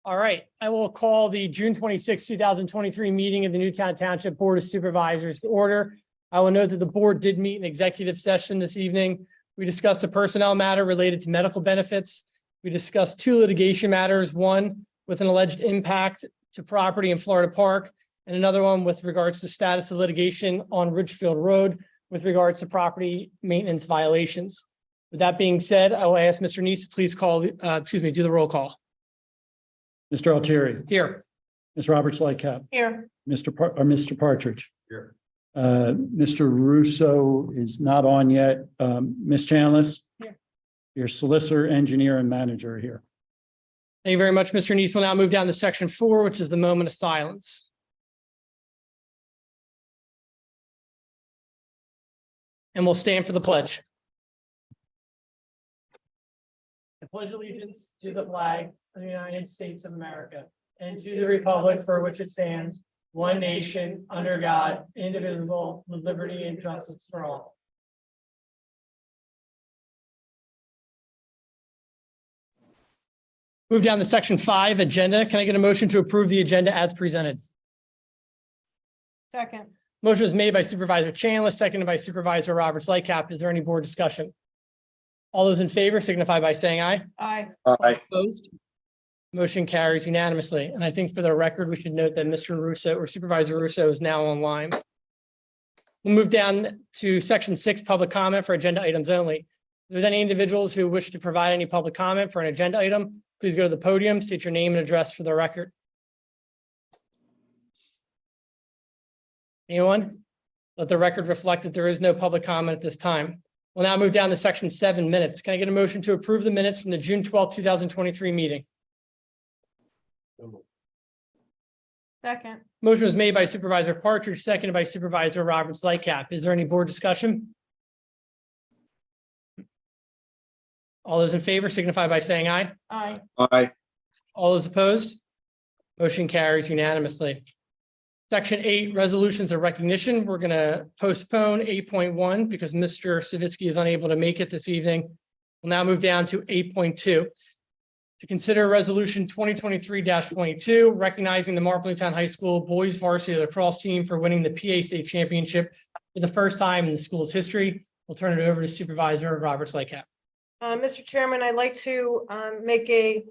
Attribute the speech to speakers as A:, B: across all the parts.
A: All right, I will call the June 26, 2023 meeting of the Newtown Township Board of Supervisors to order. I will note that the board did meet in executive session this evening. We discussed a personnel matter related to medical benefits. We discussed two litigation matters, one with an alleged impact to property in Florida Park, and another one with regards to status of litigation on Ridgefield Road with regards to property maintenance violations. With that being said, I will ask Mr. Neese to please call, do the roll call.
B: Mr. Altieri.
A: Here.
B: Ms. Roberts Lightcap.
A: Here.
B: Mr. Partridge.
C: Here.
B: Mr. Russo is not on yet. Ms. Chanlis.
A: Here.
B: Your solicitor, engineer, and manager are here.
A: Thank you very much, Mr. Neese. We'll now move down to section 4, which is the moment of silence. And we'll stand for the pledge. I pledge allegiance to the flag of the United States of America and to the republic for which it stands, one nation, under God, indivisible, with liberty and justice for all. Move down to section 5, agenda. Can I get a motion to approve the agenda as presented?
D: Second.
A: Motion was made by Supervisor Chandler, seconded by Supervisor Roberts Lightcap. Is there any board discussion? All those in favor signify by saying aye.
D: Aye.
C: Aye.
A: Opposed? Motion carries unanimously. And I think for the record, we should note that Mr. Russo or Supervisor Russo is now online. We'll move down to section 6, public comment for agenda items only. If there's any individuals who wish to provide any public comment for an agenda item, please go to the podium, state your name and address for the record. Anyone? Let the record reflect that there is no public comment at this time. We'll now move down to section 7, minutes. Can I get a motion to approve the minutes from the June 12, 2023 meeting?
D: Second.
A: Motion was made by Supervisor Partridge, seconded by Supervisor Roberts Lightcap. Is there any board discussion? All those in favor signify by saying aye.
D: Aye.
C: Aye.
A: All those opposed? Motion carries unanimously. Section 8, resolutions of recognition. We're going to postpone 8.1 because Mr. Savitski is unable to make it this evening. We'll now move down to 8.2. To consider resolution 2023-22, recognizing the Marple Newtown High School boys varsity lacrosse team for winning the PA state championship for the first time in the school's history. We'll turn it over to Supervisor Roberts Lightcap.
D: Mr. Chairman, I'd like to make a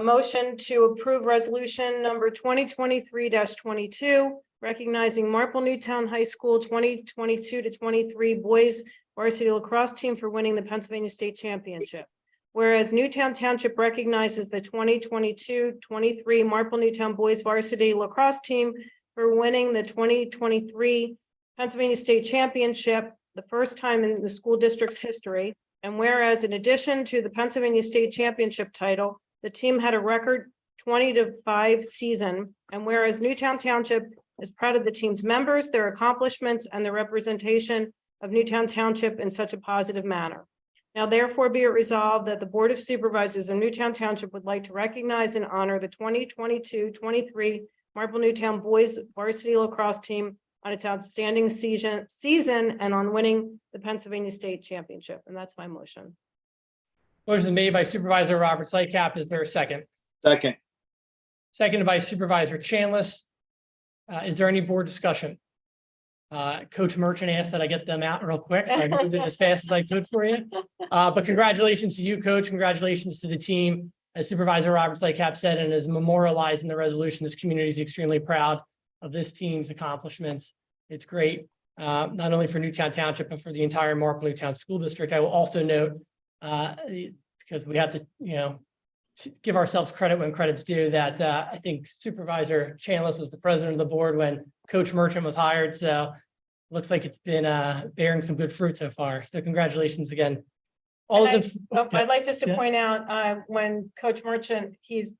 D: motion to approve resolution number 2023-22, recognizing Marple Newtown High School 2022-23 boys varsity lacrosse team for winning the Pennsylvania State Championship. Whereas Newtown Township recognizes the 2022-23 Marple Newtown boys varsity lacrosse team for winning the 2023 Pennsylvania State Championship, the first time in the school district's history. And whereas in addition to the Pennsylvania State Championship title, the team had a record 20-5 season. And whereas Newtown Township is proud of the team's members, their accomplishments, and the representation of Newtown Township in such a positive manner. Now, therefore, be it resolved that the Board of Supervisors of Newtown Township would like to recognize and honor the 2022-23 Marple Newtown boys varsity lacrosse team on its outstanding season and on winning the Pennsylvania State Championship. And that's my motion.
A: Motion is made by Supervisor Roberts Lightcap. Is there a second?
C: Second.
A: Seconded by Supervisor Chanlis. Is there any board discussion? Coach Merchant asked that I get them out real quick, so I moved it as fast as I could for you. But congratulations to you, Coach. Congratulations to the team. As Supervisor Roberts Lightcap said, and as memorialized in the resolution, this community is extremely proud of this team's accomplishments. It's great, not only for Newtown Township, but for the entire Marple Newtown School District. I will also note, because we have to, to give ourselves credit when credit's due, that I think Supervisor Chanlis was the president of the board when Coach Merchant was hired. So it looks like it's been bearing some good fruit so far. So congratulations again.
D: I'd like just to point out when Coach Merchant, he's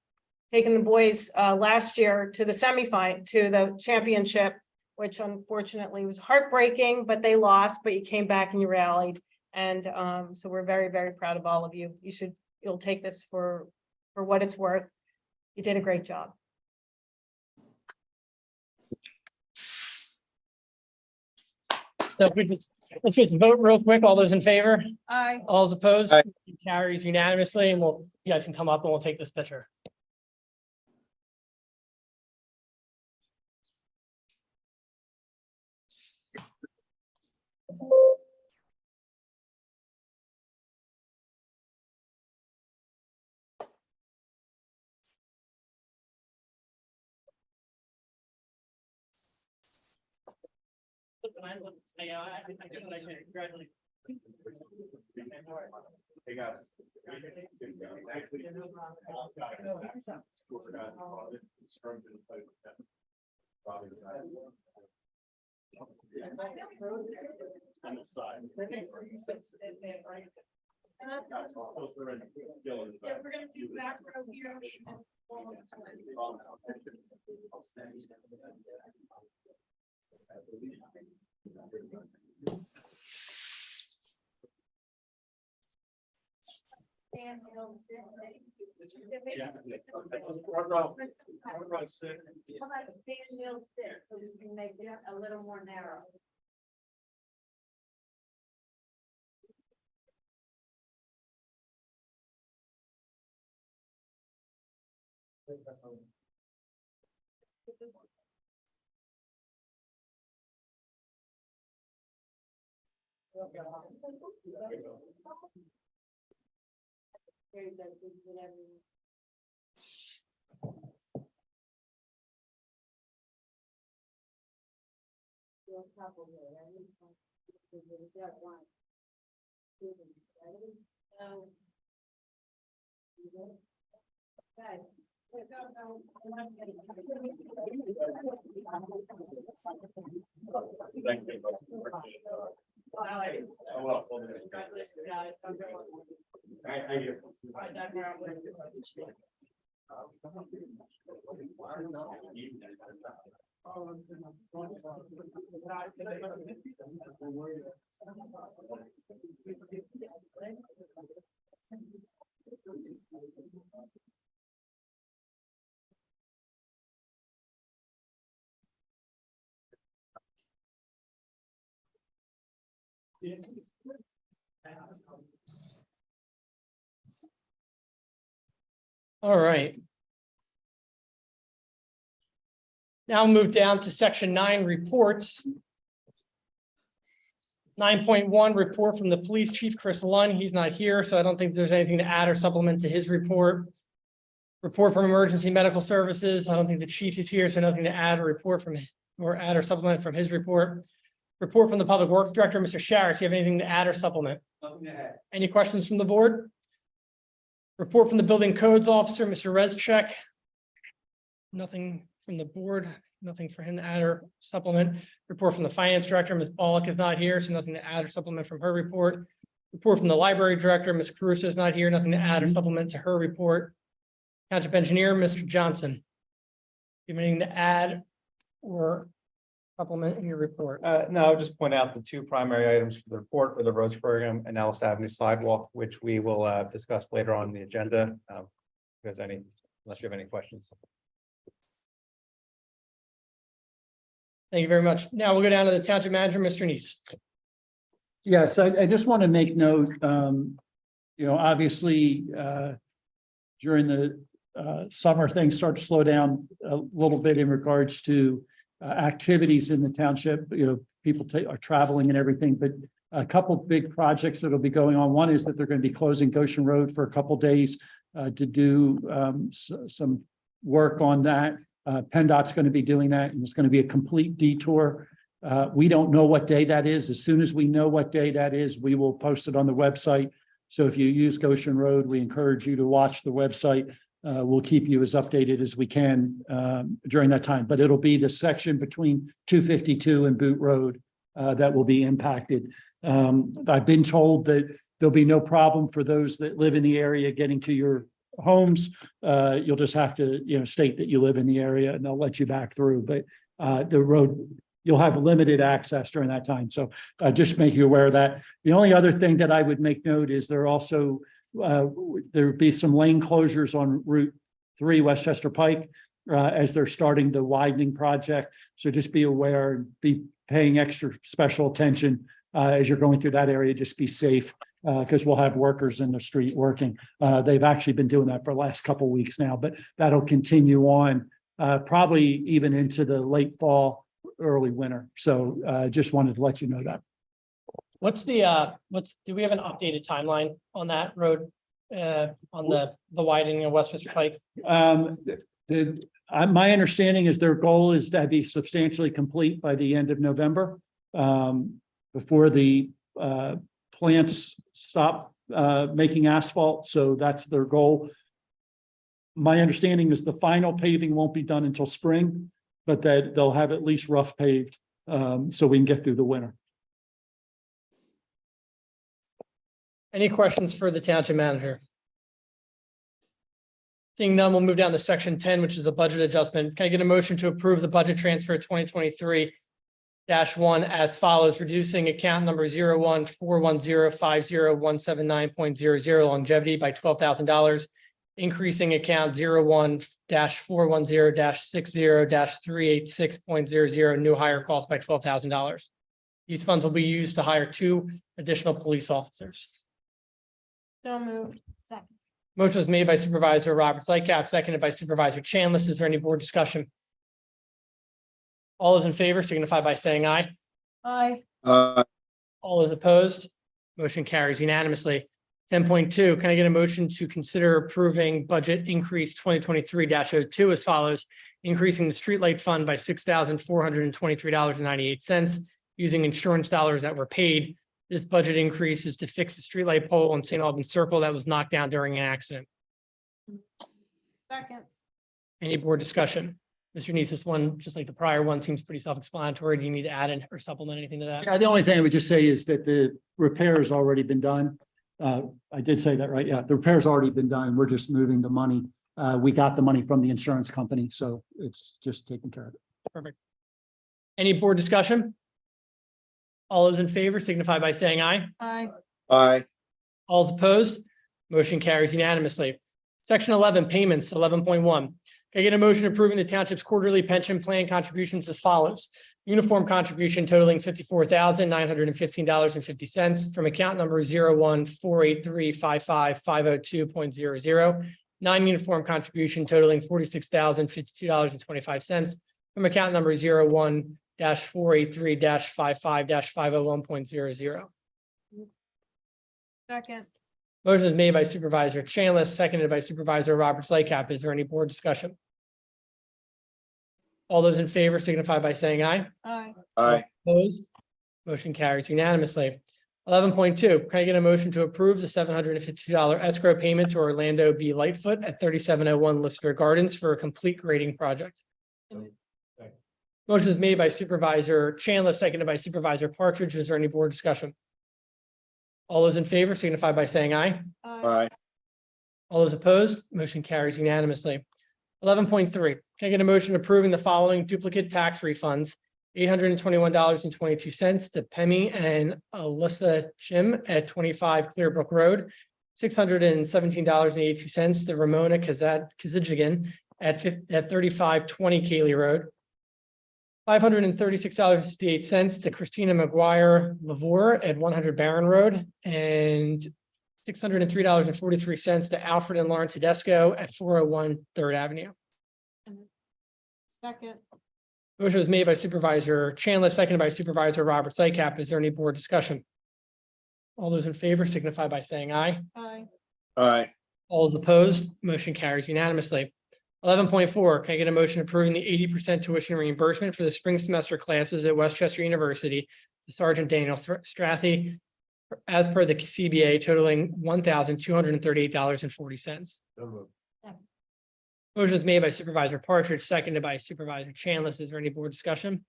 D: taken the boys last year to the semifinal, to the championship, which unfortunately was heartbreaking, but they lost, but you came back and you rallied. And so we're very, very proud of all of you. You'll take this for what it's worth. You did a great job.
A: So let's just vote real quick. All those in favor?
D: Aye.
A: All those opposed?
C: Aye.
A: It carries unanimously, and you guys can come up and we'll take this picture. Congratulations.
C: Hey guys. On the side.
D: Yeah, we're gonna do back row here.
E: How about stand mill sit, so we can make it a little more narrow? Very good, whatever. Your couple here, right? We've got one. Two, ready? So. Okay.
A: All right. Now we'll move down to section 9 reports. 9.1 report from the police chief, Chris Lunn. He's not here, so I don't think there's anything to add or supplement to his report. Report from emergency medical services. I don't think the chief is here, so nothing to add or report from or add or supplement from his report. Report from the public works director, Mr. Sharris. Do you have anything to add or supplement?
C: Nothing to add.
A: Any questions from the board? Report from the building codes officer, Mr. Rezchek. Nothing from the board, nothing for him to add or supplement. Report from the finance director, Ms. Pollock is not here, so nothing to add or supplement from her report. Report from the library director, Ms. Caruso is not here, nothing to add or supplement to her report. Township engineer, Mr. Johnson. Do you have anything to add or supplement in your report?
F: No, I'll just point out the two primary items for the report for the roads program and Ellis Avenue sidewalk, which we will discuss later on in the agenda. Unless you have any questions.
A: Thank you very much. Now we'll go down to the township manager, Mr. Neese.
B: Yes, I just want to make note, obviously, during the summer, things start to slow down a little bit in regards to activities in the township. People are traveling and everything, but a couple of big projects that'll be going on. One is that they're going to be closing Goshen Road for a couple of days to do some work on that. PennDOT's going to be doing that, and it's going to be a complete detour. We don't know what day that is. As soon as we know what day that is, we will post it on the website. So if you use Goshen Road, we encourage you to watch the website. We'll keep you as updated as we can during that time, but it'll be the section between 252 and Boot Road that will be impacted. I've been told that there'll be no problem for those that live in the area getting to your homes. You'll just have to, state that you live in the area and they'll let you back through, but the road, you'll have limited access during that time. So just make you aware of that. The only other thing that I would make note is there also, there would be some lane closures on Route 3 Westchester Pike as they're starting the widening project. So just be aware and be paying extra special attention as you're going through that area. Just be safe because we'll have workers in the street working. They've actually been doing that for the last couple of weeks now, but that'll continue on probably even into the late fall, early winter. So just wanted to let you know that.
A: What's the do we have an updated timeline on that road? On the widening of Westchester Pike?
B: My understanding is their goal is to be substantially complete by the end of November. before the plants stop making asphalt. So that's their goal. My understanding is the final paving won't be done until spring, but that they'll have at least rough paved so we can get through the winter.
A: Any questions for the township manager? Seeing none, we'll move down to section 10, which is the budget adjustment. Can I get a motion to approve the budget transfer 2023-1 as follows, reducing account number 0141050179.00 longevity by $12,000, increasing account 01-410-60-386.00 new hire costs by $12,000. These funds will be used to hire 2 additional police officers.
D: So moved.
E: Second.
A: Motion was made by Supervisor Roberts Lightcap, seconded by Supervisor Chanlis. Is there any board discussion? All those in favor signify by saying aye.
D: Aye.
A: All those opposed, motion carries unanimously. 10.2, can I get a motion to consider approving budget increase 2023-02 as follows, increasing the streetlight fund by $6,423.98 using insurance dollars that were paid. This budget increase is to fix the streetlight pole on St. Albans Circle that was knocked down during an accident.
D: Second.
A: Any board discussion? Mr. Neese, this one, just like the prior one, seems pretty self-explanatory. Do you need to add in or supplement anything to that?
B: Yeah, the only thing I would just say is that the repair has already been done. I did say that, right? Yeah, the repair's already been done. We're just moving the money. We got the money from the insurance company, so it's just taken care of.
A: Perfect. Any board discussion? All those in favor signify by saying aye.
D: Aye.
G: Aye.
A: All those opposed, motion carries unanimously. Section 11, payments, 11.1. Can I get a motion approving the township's quarterly pension plan contributions as follows? Uniform contribution totaling $54,915.50 from account number 01-483-55-502.00. Non-uniform contribution totaling $46,052.25 from account number 01-483-55-501.00.
D: Second.
A: Motion is made by Supervisor Chanlis, seconded by Supervisor Roberts Lightcap. Is there any board discussion? All those in favor signify by saying aye.
D: Aye.
G: Aye.
A: Opposed? Motion carries unanimously. 11.2, can I get a motion to approve the $752 escrow payment to Orlando B. Lightfoot at 3701 Lister Gardens for a complete grading project? Motion is made by Supervisor Chanlis, seconded by Supervisor Partridge. Is there any board discussion? All those in favor signify by saying aye.
G: Aye.
A: All those opposed, motion carries unanimously. 11.3, can I get a motion approving the following duplicate tax refunds? $821.22 to Pemi and Alyssa Chim at 25 Clearbrook Road. $617.82 to Ramona Kazijigan at 3520 Cayley Road. $536.58 to Christina McGuire Lavore at 100 Barron Road, and $603.43 to Alfred and Lauren Tedesco at 401 3rd Avenue.
D: Second.
A: Motion was made by Supervisor Chanlis, seconded by Supervisor Roberts Lightcap. Is there any board discussion? All those in favor signify by saying aye.
D: Aye.
G: Aye.
A: All those opposed, motion carries unanimously. 11.4, can I get a motion approving the 80% tuition reimbursement for the spring semester classes at Westchester University to Sergeant Daniel Strathy as per the CBA totaling $1,238.40. Motion is made by Supervisor Partridge, seconded by Supervisor Chanlis. Is there any board discussion?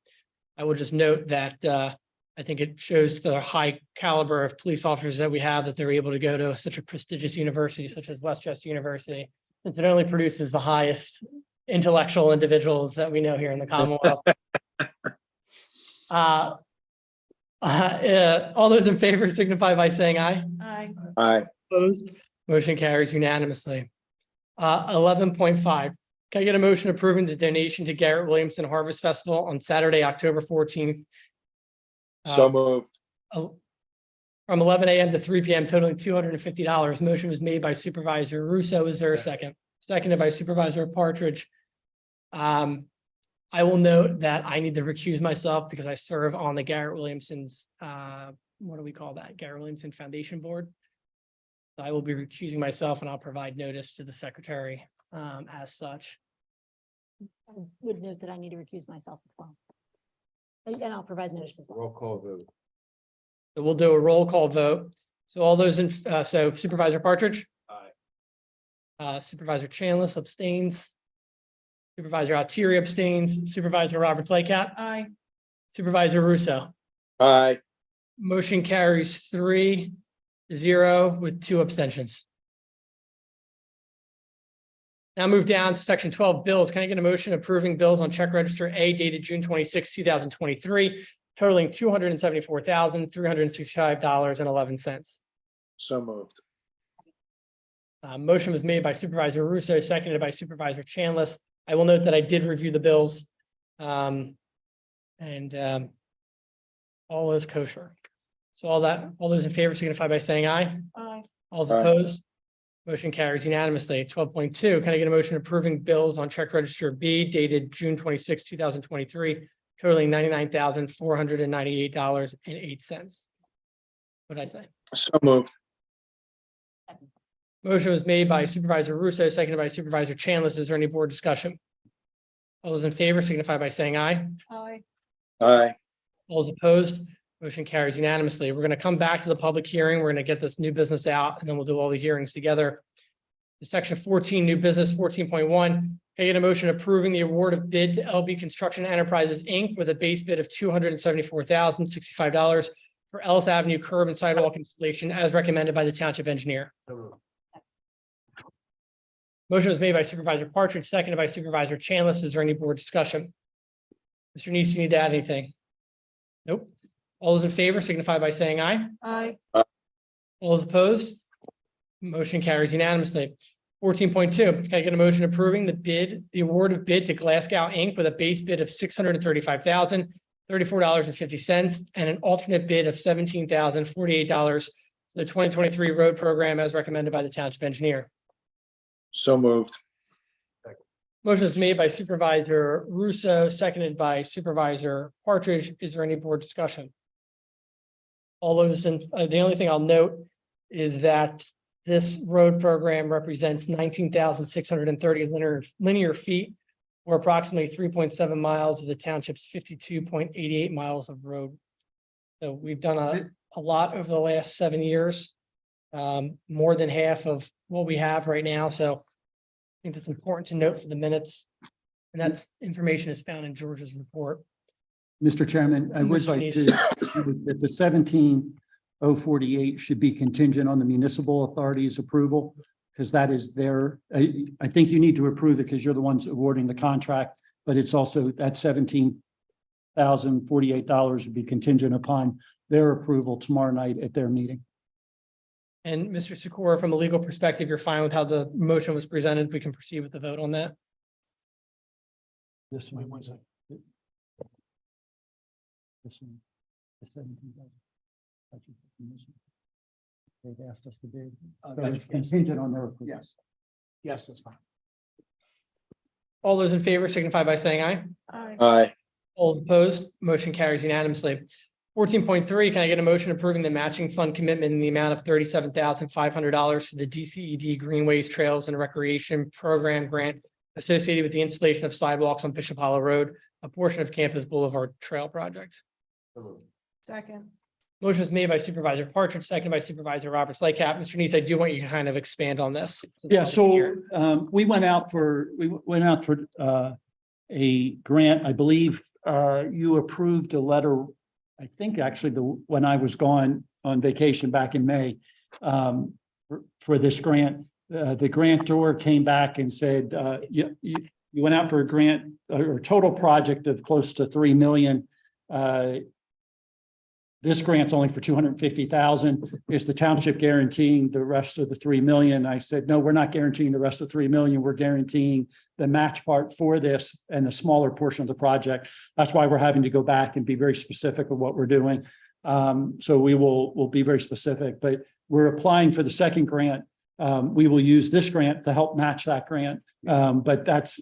A: I will just note that I think it shows the high caliber of police officers that we have, that they're able to go to such a prestigious university such as Westchester University, since it only produces the highest intellectual individuals that we know here in the Commonwealth. All those in favor signify by saying aye.
D: Aye.
G: Aye.
A: Opposed, motion carries unanimously. 11.5, can I get a motion approving the donation to Garrett Williamson Harvest Festival on Saturday, October 14th?
G: So moved.
A: From 11 a.m. to 3 p.m. totaling $250. Motion was made by Supervisor Russo. Is there a second? Seconded by Supervisor Partridge. I will note that I need to recuse myself because I serve on the Garrett Williamson's, what do we call that? Garrett Williamson Foundation Board. So I will be recusing myself and I'll provide notice to the secretary as such.
E: I would note that I need to recuse myself as well. And I'll provide notice as well.
G: Roll call vote.
A: So we'll do a roll call vote. So all those in, so Supervisor Partridge?
C: Aye.
A: Supervisor Chanlis abstains. Supervisor Altieri abstains. Supervisor Roberts Lycap.
D: Aye.
A: Supervisor Russo.
G: Aye.
A: Motion carries 3-0 with 2 abstentions. Now move down to section 12 bills. Can I get a motion approving bills on check register A dated June 26, 2023, totaling $274,365.11.
G: So moved.
A: Motion was made by Supervisor Russo, seconded by Supervisor Chanlis. I will note that I did review the bills. All is kosher. So all those in favor signify by saying aye.
D: Aye.
A: All is
G: Aye.
A: opposed. Motion carries unanimously. 12.2, can I get a motion approving bills on check register B dated June 26, 2023, totaling $99,498.08. What did I say?
G: So moved.
A: Motion was made by Supervisor Russo, seconded by Supervisor Chanlis. Is there any board discussion? All those in favor signify by saying aye.
D: Aye.
G: Aye.
A: All those opposed, motion carries unanimously. We're going to come back to the public hearing. We're going to get this new business out, and then we'll do all the hearings together. Section 14, new business 14.1. Can I get a motion approving the award of bid to LB Construction Enterprises, Inc. with a base bid of $274,065 for Ellis Avenue curb and sidewalk installation as recommended by the township engineer. Motion was made by Supervisor Partridge, seconded by Supervisor Chanlis. Is there any board discussion? Mr. Neese, you need to add anything? Nope. All those in favor signify by saying aye.
D: Aye.
A: All those opposed? Motion carries unanimously. 14.2, can I get a motion approving the award of bid to Glasgow Inc. with a base bid of $635,034.50 and an alternate bid of $17,048 for the 2023 road program as recommended by the township engineer.
G: So moved.
A: Motion is made by Supervisor Russo, seconded by Supervisor Partridge. Is there any board discussion? All those in, the only thing I'll note is that this road program represents 19,630 linear feet, or approximately 3.7 miles of the township's 52.88 miles of road. So we've done a lot over the last 7 years, more than half of what we have right now. So I think that's important to note for the minutes. And that's information is found in George's report.
B: Mr. Chairman, I would
A: Mr.
B: like to, that the 17,048 should be contingent on the municipal authority's approval, because that is their, I think you need to approve it because you're the ones awarding the contract, but it's also that $17,048 would be contingent upon their approval tomorrow night at their meeting.
A: And Mr. Sikora, from a legal perspective, you're fine with how the motion was presented. We can proceed with the vote on that.
B: This one was this one, the 17,000. They've asked us to bid. So it's contingent on their approval.
C: Yes. Yes, that's fine.
A: All those in favor signify by saying aye.
D: Aye.
G: Aye.
A: All those opposed, motion carries unanimously. 14.3, can I get a motion approving the matching fund commitment in the amount of $37,500 for the DCED Greenways Trails and Recreation Program grant associated with the installation of sidewalks on Bishop Hollow Road, a portion of Campus Boulevard Trail project?
D: Second.
B: Motion was made by Supervisor Partridge, seconded by Supervisor Roberts Lycap. Mr. Neese, I do want you to kind of expand on this.
A: Yeah, so we went out for a grant. I believe you approved a letter, I think actually when I was gone on vacation back in May for this grant. The grantor came back and said, you went out for a grant or total project of close to 3 million. This grant's only for 250,000. Is the township guaranteeing the rest of the 3 million? I said, no, we're not guaranteeing the rest of 3 million. We're guaranteeing the match part for this and the smaller portion of the project. That's why we're having to go back and be very specific of what we're doing. So we'll be very specific, but we're applying for the second grant. We will use this grant to help match that grant. But that's,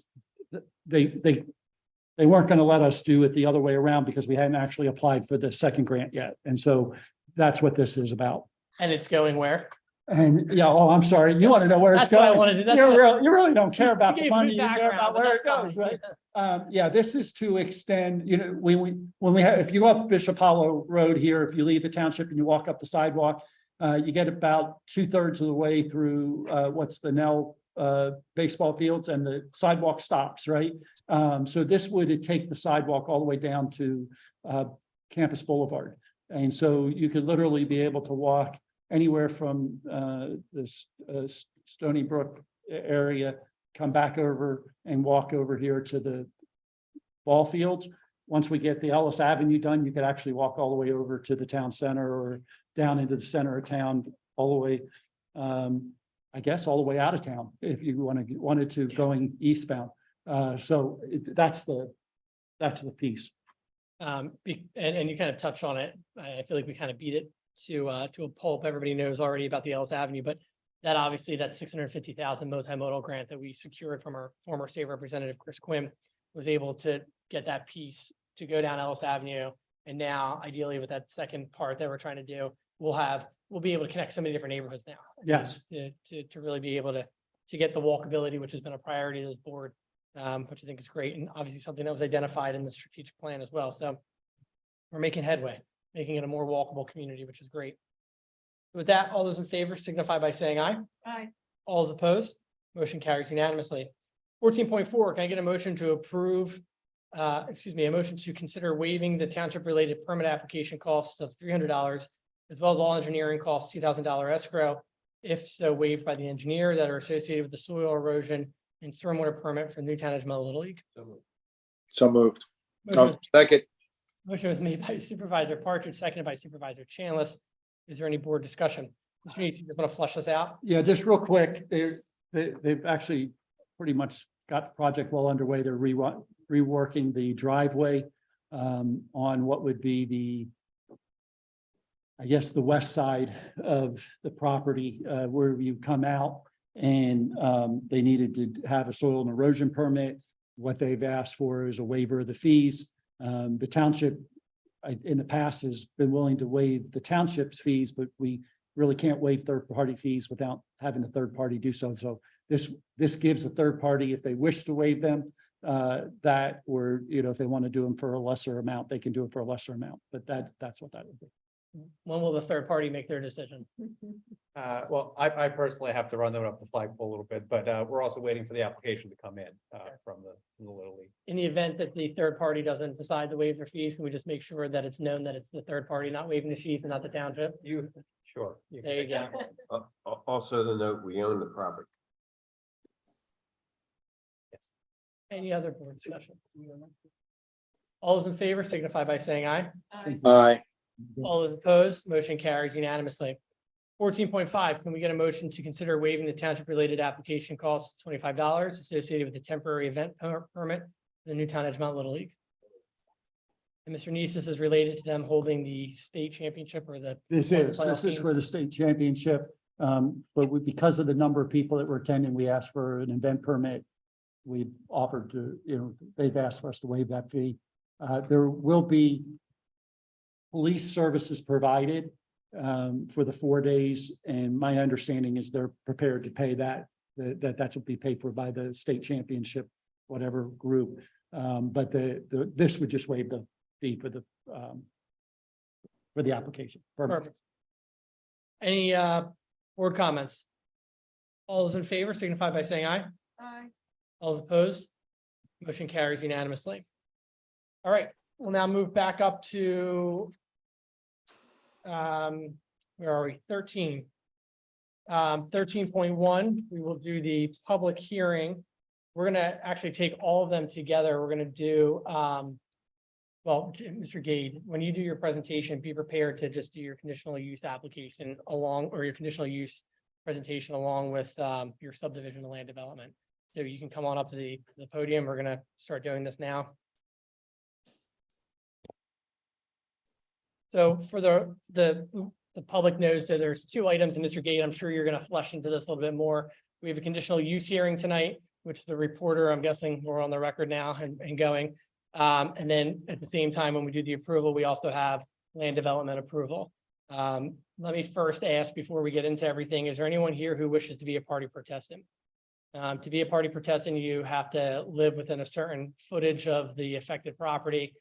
A: they weren't going to let us do it the other way around because we hadn't actually applied for the second grant yet. And so that's what this is about.
B: And it's going where? And yeah, oh, I'm sorry. You want to know where it's
A: That's what I
B: going?
A: wanted to- that's
B: You
A: what-
B: really don't care about
A: You
B: the
A: gave
B: money.
A: good
B: You care
A: background,
B: about
A: but
B: where it
A: that's
B: goes,
A: fine.
B: right? Yeah, this is to extend, when we have, if you go up Bishop Hollow Road here, if you leave the township and you walk up the sidewalk, you get about 2/3 of the way through, what's the Nell, baseball fields, and the sidewalk stops, right? So this would take the sidewalk all the way down to, Campus Boulevard. And so you could literally be able to walk anywhere from, this, Stony Brook area, come back over and walk over here to the ball fields. Once we get the Ellis Avenue done, you could actually walk all the way over to the town center or down into the center of town, all the way, I guess, all the way out of town, if you wanted to going eastbound. So that's the piece.
A: And you kind of touched on it. I feel like we kind of beat it to a pulp. Everybody knows already about the Ellis Avenue, but that obviously that 650,000 multimodal grant that we secured from our former state representative, Chris Quinn, was able to get that piece to go down Ellis Avenue. And now ideally with that second part that we're trying to do, we'll be able to connect so many different neighborhoods now.
B: Yes.
A: To really be able to get the walkability, which has been a priority of this board, which I think is great. And obviously something that was identified in the strategic plan as well. So we're making headway, making it a more walkable community, which is great. With that, all those in favor signify by saying aye.
D: Aye.
A: All those opposed, motion carries unanimously. 14.4, can I get a motion to approve, a motion to consider waiving the township-related permit application costs of $300, as well as all engineering costs, $2,000 escrow, if so waived by the engineer, that are associated with the soil erosion and stormwater permit for Newtown Edgemont Little League.
G: So moved.
A: Motion was-
G: Second.
A: Motion was made by Supervisor Partridge, seconded by Supervisor Chanlis. Is there any board discussion? Mr. Neese, you just want to flush this out?
B: Yeah, just real quick, they've actually pretty much got the project well underway. They're reworking the driveway on what would be I guess, the west side of the property where you come out, and they needed to have a soil and erosion permit. What they've asked for is a waiver of the fees. The township in the past has been willing to waive the township's fees, but we really can't waive third-party fees without having a third party do so. So this gives a third party, if they wish to waive them, that, or, if they want to do them for a lesser amount, they can do it for a lesser amount, but that's what that would be.
A: When will the third party make their decision?
F: Well, I personally have to run them up the flagpole a little bit, but we're also waiting for the application to come in from the Little League.
A: In the event that the third party doesn't decide to waive their fees, can we just make sure that it's known that it's the third party not waiving the fees and not the township?
F: Sure.
A: There you go.
H: Also the note, we own the property.
A: Any other board discussion? All those in favor signify by saying aye.
G: Aye.
A: All those opposed, motion carries unanimously. 14.5, can we get a motion to consider waiving the township-related application costs, $25 associated with the temporary event permit, for the Newtown Edgemont Little League? And Mr. Neese, this is related to them holding the state championship or the.
B: This is
A: playoff
B: for the
A: games?
B: state championship. Because of the number of people that were attending, we asked for an event permit. We offered to, they've asked for us to waive that fee. There will be police services provided for the 4 days, and my understanding is they're prepared to pay that will be paid for by the state championship, whatever group. But this would just waive the fee for the application.
A: Perfect. Any board comments? All those in favor signify by saying aye.
D: Aye.
A: All those opposed? Motion carries unanimously. All right, we'll now move back up to where are we? 13. 13.1, we will do the public hearing. We're gonna actually take all of them together. We're gonna do well, Mr. Gade, when you do your presentation, be prepared to just do your conditional use application or your conditional use presentation along with your subdivision and land development. So you can come on up to the podium. We're gonna start doing this now. So for the public knows, so there's two items, and Mr. Gate, I'm sure you're gonna flesh into this a little bit more. We have a conditional use hearing tonight, which the reporter, I'm guessing we're on the record now and going. And then at the same time, when we do the approval, we also have land development approval. Let me first ask before we get into everything, is there anyone here who wishes to be a party protestant? To be a party protestant, you have to live within a certain footage of the affected property.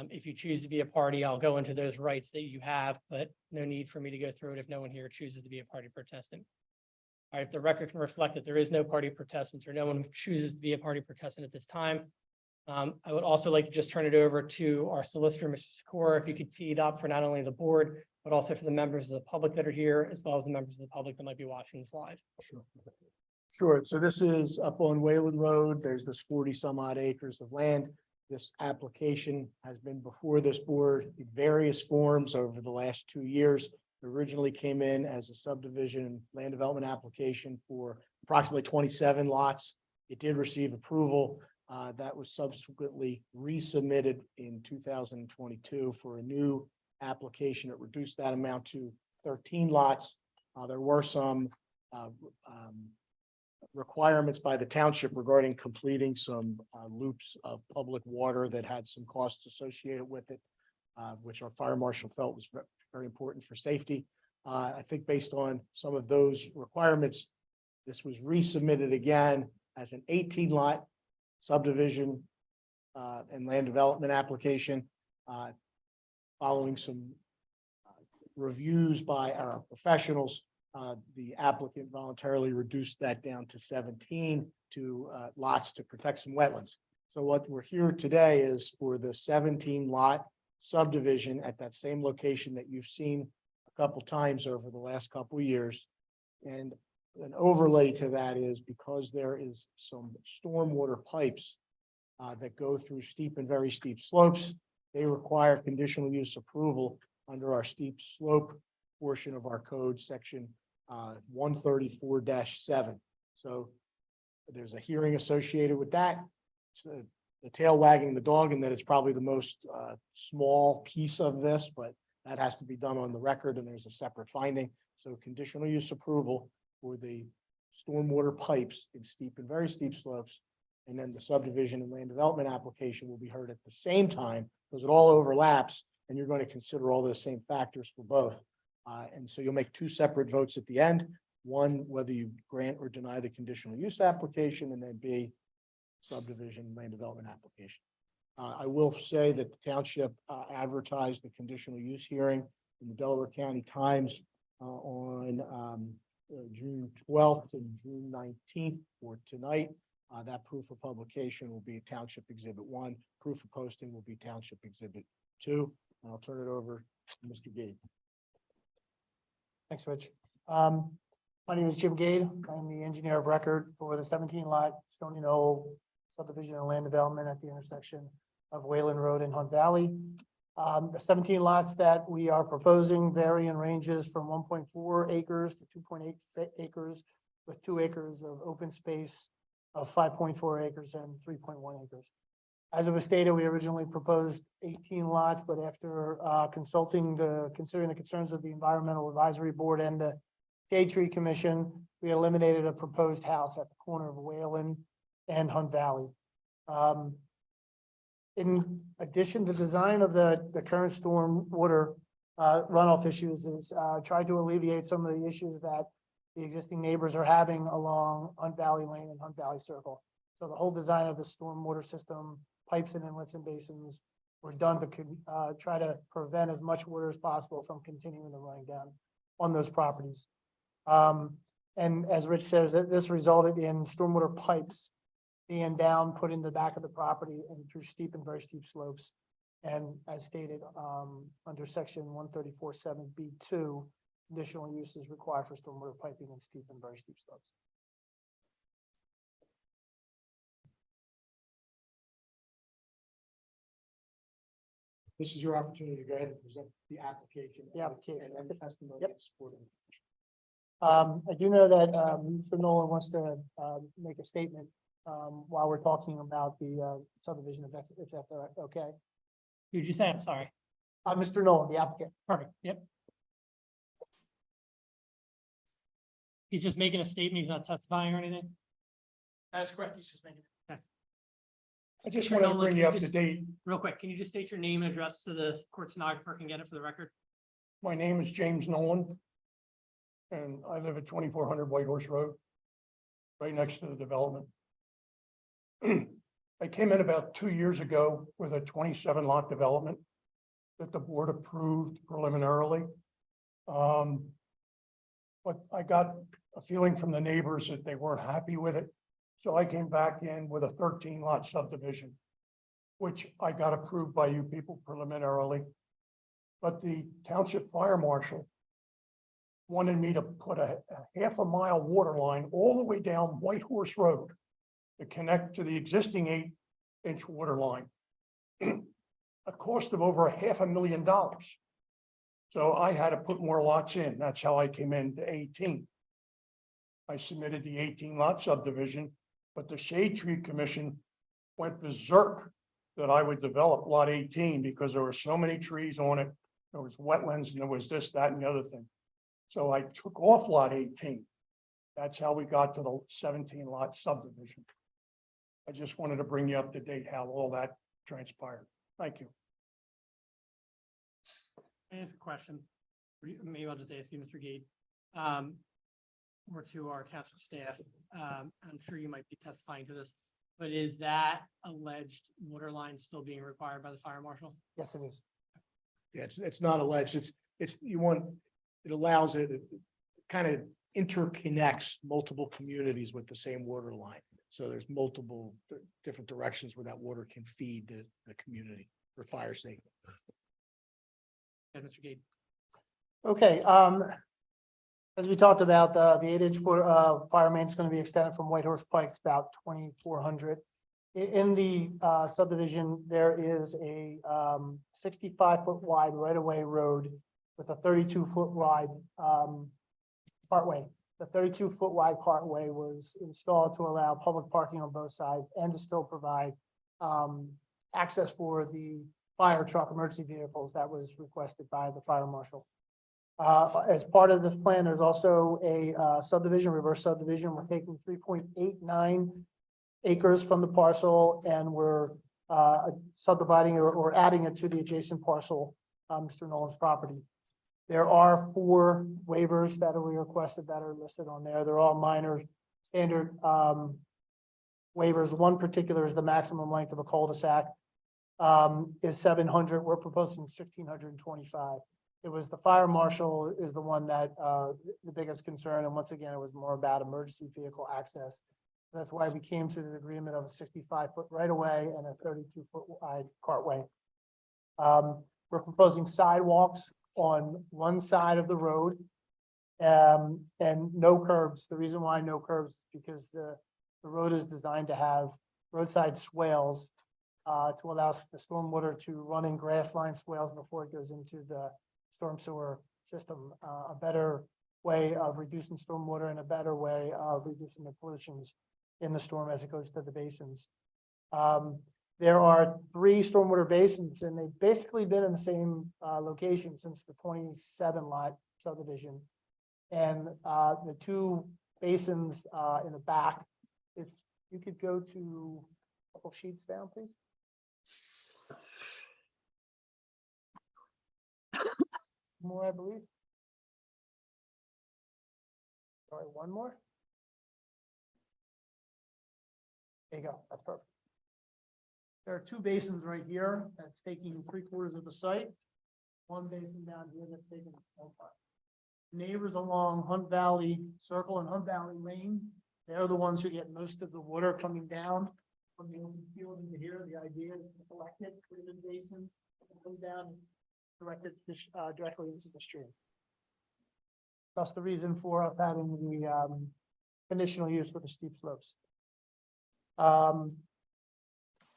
A: If you choose to be a party, I'll go into those rights that you have, but no need for me to go through it if no one here chooses to be a party protestant. All right, if the record can reflect that there is no party protestants or no one chooses to be a party protestant at this time, I would also like to just turn it over to our solicitor, Mr. Sikora, if you could tee it up for not only the board, but also for the members of the public that are here, as well as the members of the public that might be watching this live.
C: Sure. So this is up on Wayland Road. There's this 40 some odd acres of land. This application has been before this board in various forms over the last 2 years. It originally came in as a subdivision and land development application for approximately 27 lots. It did receive approval. That was subsequently resubmitted in 2022 for a new application. It reduced that amount to 13 lots. There were some requirements by the township regarding completing some loops of public water that had some costs associated with it, which our fire marshal felt was very important for safety. I think based on some of those requirements, this was resubmitted again as an 18 lot subdivision and land development application, following some reviews by our professionals. The applicant voluntarily reduced that down to 17 lots to protect some wetlands. So what we're here today is for the 17 lot subdivision at that same location that you've seen a couple times over the last couple of years. And an overlay to that is because there is some stormwater pipes that go through steep and very steep slopes. They require conditional use approval under our steep slope portion of our code, section 134-7. So there's a hearing associated with that. So the tail wagging the dog, and that it's probably the most small piece of this, but that has to be done on the record, and there's a separate finding. So conditional use approval for the stormwater pipes in steep and very steep slopes, and then the subdivision and land development application will be heard at the same time because it all overlaps, and you're going to consider all those same factors for both. And so you'll make two separate votes at the end. One, whether you grant or deny the conditional use application, and then B, subdivision land development application. I will say that the township advertised the conditional use hearing in the Delaware County Times on June 12th and June 19th for tonight. That proof of publication will be Township Exhibit 1. Proof of posting will be Township Exhibit 2. And I'll turn it over to Mr. Gade.
I: Thanks, Rich. My name is Jim Gade. I'm the engineer of record for the 17 lot Stony Knoll subdivision and land development at the intersection of Wayland Road and Hunt Valley. The 17 lots that we are proposing vary in ranges from 1.4 acres to 2.8 acres, with 2 acres of open space of 5.4 acres and 3.1 acres. As it was stated, we originally proposed 18 lots, but after considering the concerns of the Environmental Advisory Board and the Shade Tree Commission, we eliminated a proposed house at the corner of Wayland and Hunt Valley. In addition, the design of the current storm water runoff issues is tried to alleviate some of the issues that the existing neighbors are having along Hunt Valley Lane and Hunt Valley Circle. So the whole design of the storm water system, pipes and inlets and basins were done to try to prevent as much water as possible from continuing to run down on those properties. And as Rich says, that this resulted in stormwater pipes being down, put in the back of the property and through steep and very steep slopes. And as stated, under section 134.7B2, additional use is required for stormwater piping and steep and very steep slopes.
C: This is your opportunity to go ahead and present the application.
I: The application.
C: And the testimony
I: Yep.
C: in support of it.
I: I do know that Mr. Nolan wants to make a statement while we're talking about the subdivision, if that's okay.
A: Who'd you say? I'm sorry.
I: Mr. Nolan, the applicant.
A: Perfect. Yep. He's just making a statement. He's not testifying or anything.
C: That's correct. He's just making.
A: Okay.
C: I just
A: Mr.
C: wanted to
A: Nolan,
C: bring
A: can
C: you
A: you
C: up to
A: just-
C: date.
A: Real quick, can you just state your name and address so the court stenographer can get it for the record?
J: My name is James Nolan. And I live at 2400 White Horse Road, right next to the development. I came in about 2 years ago with a 27 lot development that the board approved preliminarily. But I got a feeling from the neighbors that they weren't happy with it. So I came back in with a 13 lot subdivision, which I got approved by you people preliminarily. But the township fire marshal wanted me to put a half a mile water line all the way down White Horse Road to connect to the existing 8-inch water line. A cost of over $500,000. So I had to put more lots in. That's how I came into 18. I submitted the 18 lot subdivision, but the Shade Tree Commission went berserk that I would develop lot 18 because there were so many trees on it. There was wetlands and there was this, that, and the other thing. So I took off lot 18. That's how we got to the 17 lot subdivision. I just wanted to bring you up to date how all that transpired. Thank you.
A: Can I ask a question? Maybe I'll just ask you, Mr. Gade. Or to our township staff. I'm sure you might be testifying to this, but is that alleged water line still being required by the fire marshal?
I: Yes, it is.
C: Yeah, it's not alleged. It allows it kind of interconnects multiple communities with the same water line. So there's multiple different directions where that water can feed the community for fire safety.
A: Yeah, Mr. Gade.
I: Okay, as we talked about, the 8-inch fire main is going to be extended from White Horse Pike. It's about 2,400. In the subdivision, there is a 65-foot wide right-of-way road with a 32-foot wide cartway. The 32-foot wide cartway was installed to allow public parking on both sides and to still provide access for the fire truck emergency vehicles that was requested by the fire marshal. As part of this plan, there's also a subdivision, reverse subdivision. We're taking 3.89 acres from the parcel and we're subdividing or adding it to the adjacent parcel, Mr. Nolan's property. There are 4 waivers that are requested that are listed on there. They're all minor standard waivers. One particular is the maximum length of a cul-de-sac is 700. We're proposing 1,625. It was the fire marshal is the one that the biggest concern. And once again, it was more about emergency vehicle access. That's why we came to the agreement of a 65-foot right of way and a 32-foot wide cartway. We're proposing sidewalks on one side of the road and no curbs. The reason why no curbs is because the road is designed to have roadside swales to allow the stormwater to run in grass line swales before it goes into the storm sewer system. A better way of reducing stormwater and a better way of reducing the pollutions in the storm as it goes to the basins. There are 3 stormwater basins and they've basically been in the same location since the 27 lot subdivision. And the 2 basins in the back, if you could go to a couple sheets down, please. More, I believe. Sorry, one more. There you go. That's perfect. There are 2 basins right here that's taking 3/4 of the site. One basin down here that's taking the whole part. Neighbors along Hunt Valley Circle and Hunt Valley Lane, they're the ones who get most of the water coming down from the open field into here. The idea is to collect it, put it in basins, and come down and direct it directly into the stream. That's the reason for us having the conditional use for the steep slopes.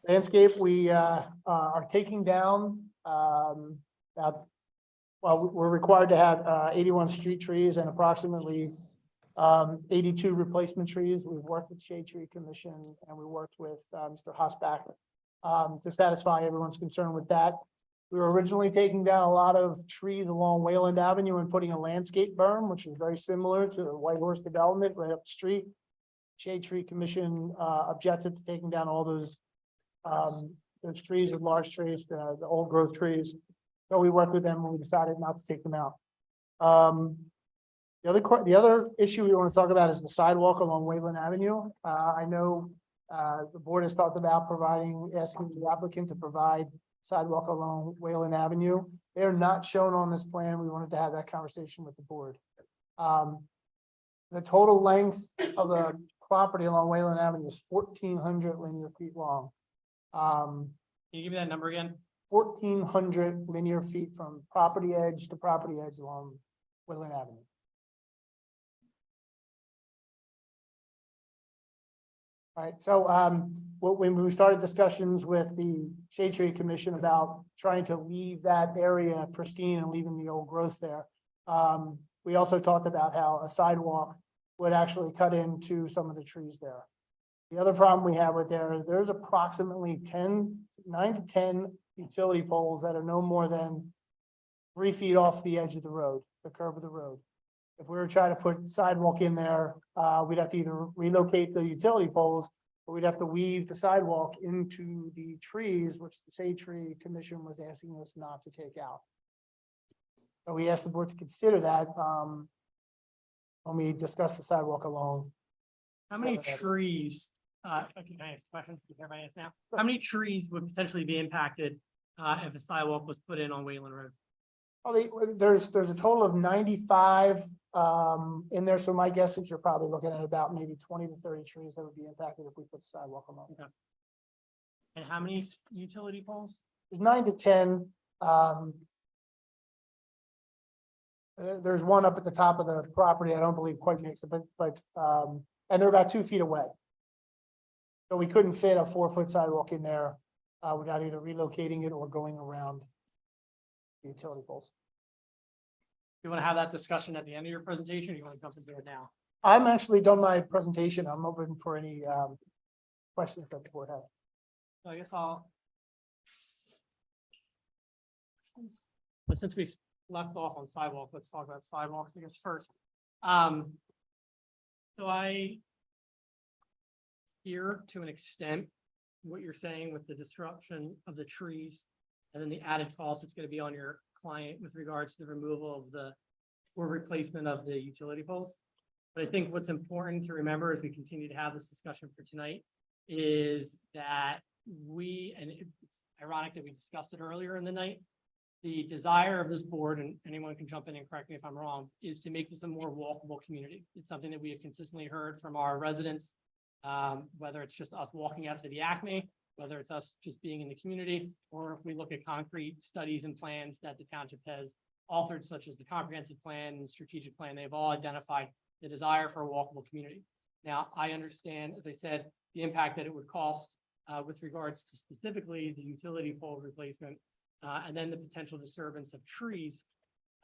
I: Landscape, we are taking down we're required to have 81 street trees and approximately 82 replacement trees. We've worked with Shade Tree Commission and we worked with Mr. Hosbach to satisfy everyone's concern with that. We were originally taking down a lot of trees along Wayland Avenue and putting a landscape berm, which is very similar to the White Horse development right up the street. Shade Tree Commission objected to taking down all those trees, the large trees, the old growth trees. So we worked with them and we decided not to take them out. The other issue we want to talk about is the sidewalk along Wayland Avenue. I know the board has talked about asking the applicant to provide sidewalk along Wayland Avenue. They are not shown on this plan. We wanted to have that conversation with the board. The total length of the property along Wayland Avenue is 1,400 linear feet long.
A: Can you give me that number again?
I: 1,400 linear feet from property edge to property edge along Wayland Avenue. All right, so when we started discussions with the Shade Tree Commission about trying to leave that area pristine and leaving the old growth there, we also talked about how a sidewalk would actually cut into some of the trees there. The other problem we have with there's approximately 9 to 10 utility poles that are no more than 3 feet off the edge of the road, the curve of the road. If we were trying to put sidewalk in there, we'd have to either relocate the utility poles, or we'd have to weave the sidewalk into the trees, which the Shade Tree Commission was asking us not to take out. So we asked the board to consider that when we discussed the sidewalk along.
A: How many trees, okay, can I ask a question? Can everybody ask now? How many trees would potentially be impacted if a sidewalk was put in on Wayland Road?
I: There's a total of 95 in there, so my guess is you're probably looking at about maybe 20 to 30 trees that would be impacted if we put the sidewalk along.
A: Okay. And how many utility poles?
I: There's 9 to 10. There's one up at the top of the property. I don't believe quite makes it, but and they're about 2 feet away. So we couldn't fit a 4-foot sidewalk in there without either relocating it or going around the utility poles.
A: You want to have that discussion at the end of your presentation, or you want to jump into it now?
I: I'm actually done my presentation. I'm open for any questions that the board has.
A: So I guess but since we left off on sidewalk, let's talk about sidewalks, I guess, first. So I hear to an extent what you're saying with the disruption of the trees and then the added cost that's going to be on your client with regards to the removal of or replacement of the utility poles. But I think what's important to remember as we continue to have this discussion for tonight is that and it's ironic that we discussed it earlier in the night, the desire of this board, and anyone can jump in and correct me if I'm wrong, is to make this a more walkable community. It's something that we have consistently heard from our residents, whether it's just us walking out to the Acme, whether it's us just being in the community, or if we look at concrete studies and plans that the township has authored, such as the comprehensive plan and strategic plan, they've all identified the desire for a walkable community. Now, I understand, as I said, the impact that it would cost with regards to specifically the utility pole replacement and then the potential disturbance of trees.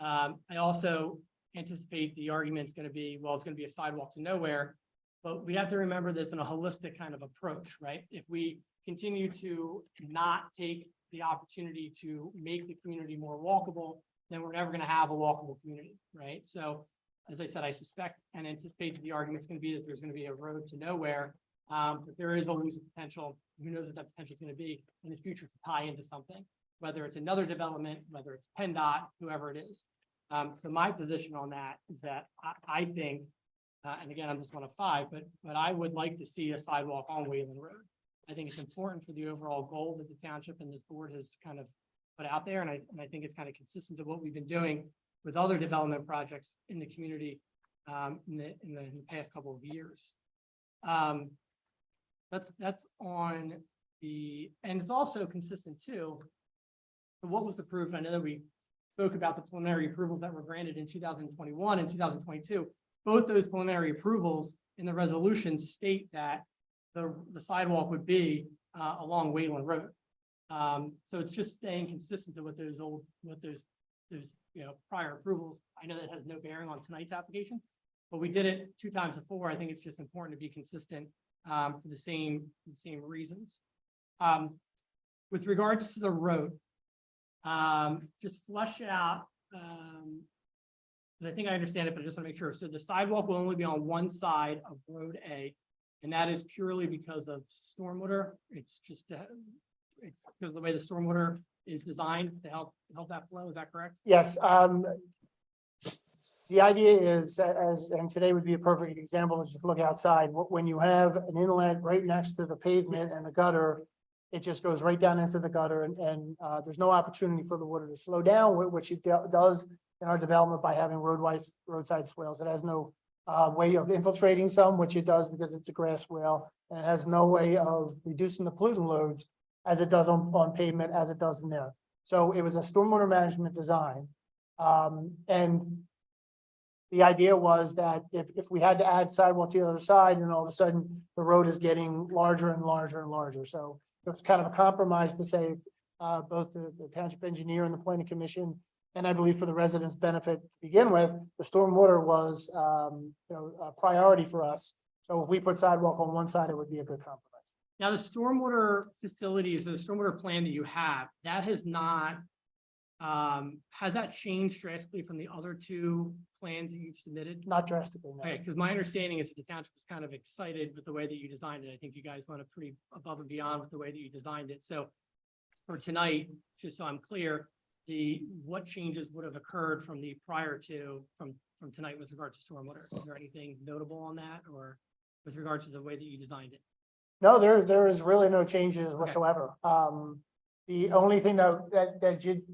A: I also anticipate the argument is going to be, well, it's going to be a sidewalk to nowhere, but we have to remember this in a holistic kind of approach, right? If we continue to not take the opportunity to make the community more walkable, then we're never going to have a walkable community, right? So as I said, I suspect and anticipate that the argument is going to be that there's going to be a road to nowhere, but there is always a potential, who knows what that potential is going to be in the future, to tie into something, whether it's another development, whether it's PennDOT, whoever it is. So my position on that is that I think, and again, I'm just one of 5, but I would like to see a sidewalk on Wayland Road. I think it's important for the overall goal that the township and this board has kind of put out there. And I think it's kind of consistent to what we've been doing with other development projects in the community in the past couple of years. That's on and it's also consistent too. What was approved? I know that we spoke about the preliminary approvals that were granted in 2021 and 2022. Both those preliminary approvals in the resolution state that the sidewalk would be along Wayland Road. So it's just staying consistent to what those prior approvals. I know that has no bearing on tonight's application, but we did it 2 times before. I think it's just important to be consistent for the same reasons. With regards to the road, just flesh out, because I think I understand it, but I just want to make sure. So the sidewalk will only be on one side of Road A, and that is purely because of stormwater. It's just it's because of the way the stormwater is designed to help that flow. Is that correct?
I: Yes, The idea is, and today would be a perfect example, is just look outside, when you have an inlet right next to the pavement and the gutter, it just goes right down into the gutter and there's no opportunity for the water to slow down, which it does in our development by having roadside swales. It has no way of infiltrating some, which it does because it's a grass swale, and it has no way of reducing the pollutant loads as it does on pavement, as it does in there. So it was a stormwater management design. And the idea was that if we had to add sidewalk to the other side, and all of a sudden the road is getting larger and larger and larger. So it was kind of a compromise to say, both the township engineer and the planning commission, and I believe for the residents' benefit to begin with, the stormwater was, a priority for us. So if we put sidewalk on one side, it would be a good compromise.
A: Now, the stormwater facilities, the stormwater plan that you have, that has not, has that changed drastically from the other two plans that you've submitted?
I: Not drastically, no.
A: Okay, because my understanding is that the township was kind of excited with the way that you designed it. I think you guys went pretty above and beyond with the way that you designed it. So for tonight, just so I'm clear, what changes would have occurred from the prior to, from tonight with regard to stormwater? Is there anything notable on that, or with regard to the way that you designed it?
I: No, there is really no changes whatsoever. The only thing that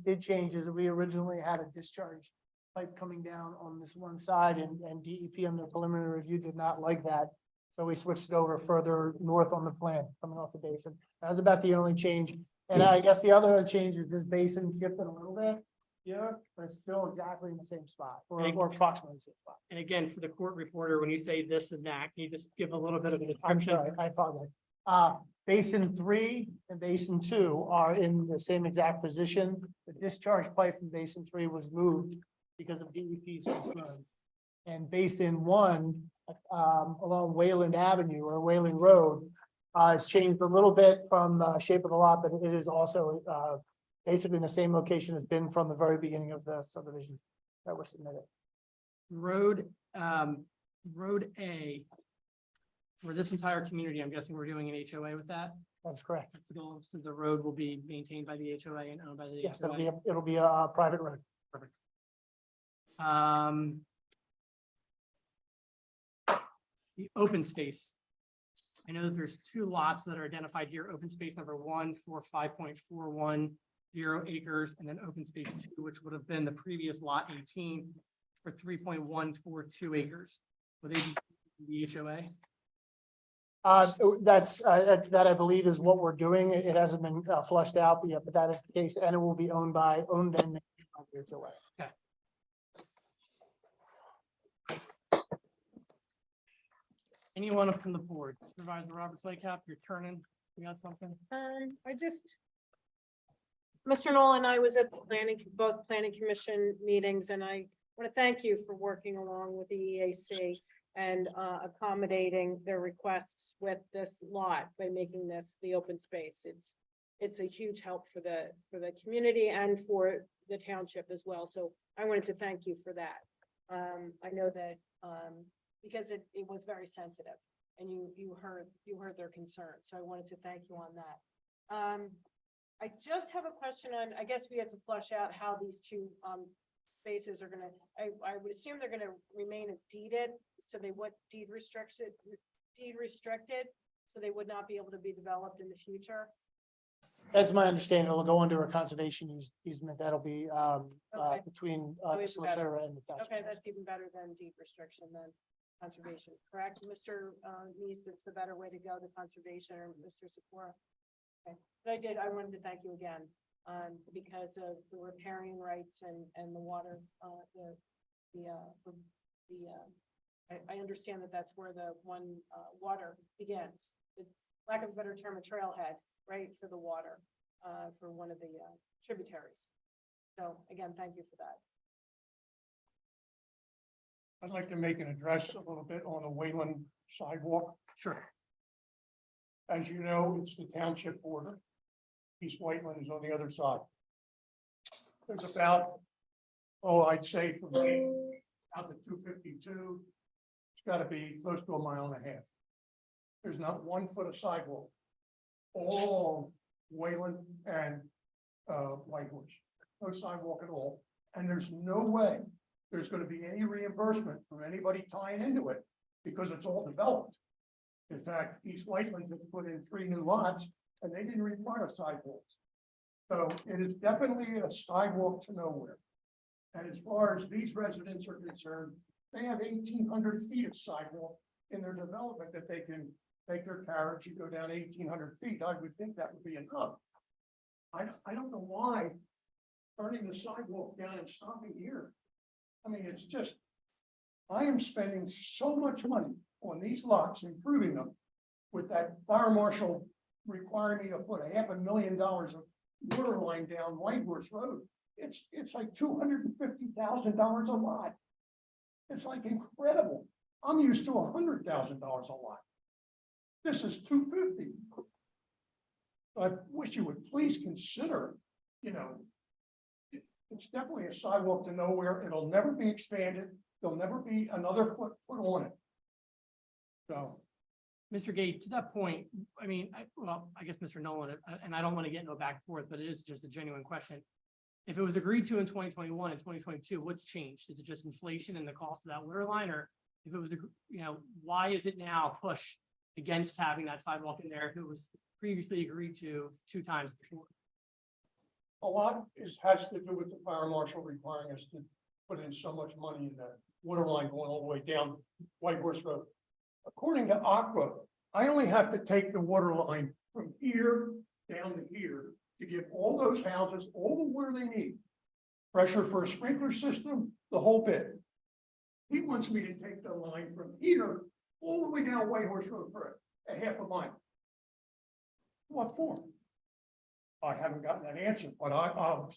I: did change is we originally had a discharge pipe coming down on this one side, and DEP on their preliminary review did not like that. So we switched it over further north on the plan, coming off the basin. That was about the only change. And I guess the other change is this basin shifted a little bit here, but it's still exactly in the same spot, or approximately the same spot.
A: And again, for the court reporter, when you say this and that, can you just give a little bit of a
I: I'm
A: description?
I: sorry, I apologize. Basin 3 and basin 2 are in the same exact position. The discharge pipe from basin 3 was moved because of DEP's concern. And basin 1, along Wayland Avenue or Wayland Road, it's changed a little bit from the shape of the lot, but it is also basically in the same location as been from the very beginning of the subdivision that was submitted.
A: Road A, for this entire community, I'm guessing we're doing an HOA with that?
I: That's correct.
A: That's the goal. So the road will be maintained by the HOA and owned by the
I: Yes,
A: HOA.
I: it'll be a private road.
A: Perfect. The open space. I know that there's two lots that are identified here, open space number 1 for 5.410 acres, and then open space 2, which would have been the previous lot 18 for 3.142 acres. Will they be the HOA?
I: That I believe is what we're doing. It hasn't been flushed out yet, but that is the case, and it will be owned and managed by the HOA.
A: Okay. Anyone from the board? Supervisor Roberts Lakecap, you're turning. You got something?
D: Mr. Knoll and I was at both planning commission meetings, and I want to thank you for working along with the EAC and accommodating their requests with this lot by making this the open space. It's a huge help for the community and for the township as well. So I wanted to thank you for that. I know that because it was very sensitive, and you heard their concerns. So I wanted to thank you on that. I just have a question on, I guess we have to flush out how these two spaces are gonna, I would assume they're gonna remain as deeded, so they would deed restricted, so they would not be able to be developed in the future.
I: That's my understanding. It'll go under a conservation easement. That'll be
D: Okay.
I: between
D: Oh,
I: the
D: even
I: solicitor
D: better.
I: and the township.
D: Okay, that's even better than deed restriction than conservation, correct? Mr. Neese, that's the better way to go, the conservation, or Mr. Sikora? Okay, but I wanted to thank you again, because of the riparian rights and the water, I understand that that's where the one, water begins. The lack of a better term, a trailhead, right, for the water, for one of the, tributaries. So again, thank you for that.
J: I'd like to make an address a little bit on the Wayland sidewalk.
A: Sure.
J: As you know, it's the township border. East Whiteland is on the other side. There's about, I'd say from out to 252, it's got to be close to 1.5 miles. There's not 1 foot of sidewalk all Wayland and Whitehorse. No sidewalk at all. And there's no way there's gonna be any reimbursement from anybody tying into it, because it's all developed. In fact, East Whiteland has put in 3 new lots, and they didn't require sidewalks. So it is definitely a sidewalk to nowhere. And as far as these residents are concerned, they have 1,800 feet of sidewalk in their development that they can take their carriage and go down 1,800 feet. I would think that would be enough. I don't know why turning the sidewalk down and stopping here. I mean, it's just, I am spending so much money on these lots, improving them, with that fire marshal requiring me to put $500,000 of water line down White Horse Road. It's like $250,000 a lot. It's like incredible. I'm used to $100,000 a lot. This is $250,000. I wish you would please consider, it's definitely a sidewalk to nowhere. It'll never be expanded. There'll never be another foot put on it. So,
A: Mr. Gate, to that point, I mean, I guess Mr. Nolan, and I don't want to get into a back and forth, but it is just a genuine question. If it was agreed to in 2021 and 2022, what's changed? Is it just inflation and the cost of that water line? Or if it was, why is it now push against having that sidewalk in there if it was previously agreed to 2 times before?
J: a lot has to do with the fire marshal requiring us to put in so much money in that water line going all the way down White Horse Road. According to Aqua, I only have to take the water line from here down to here to give all those houses all the water they need. Pressure for a sprinkler system, the whole bit. He wants me to take the line from here all the way down White Horse Road for a half a mile. What for? I haven't gotten that answer, but I'll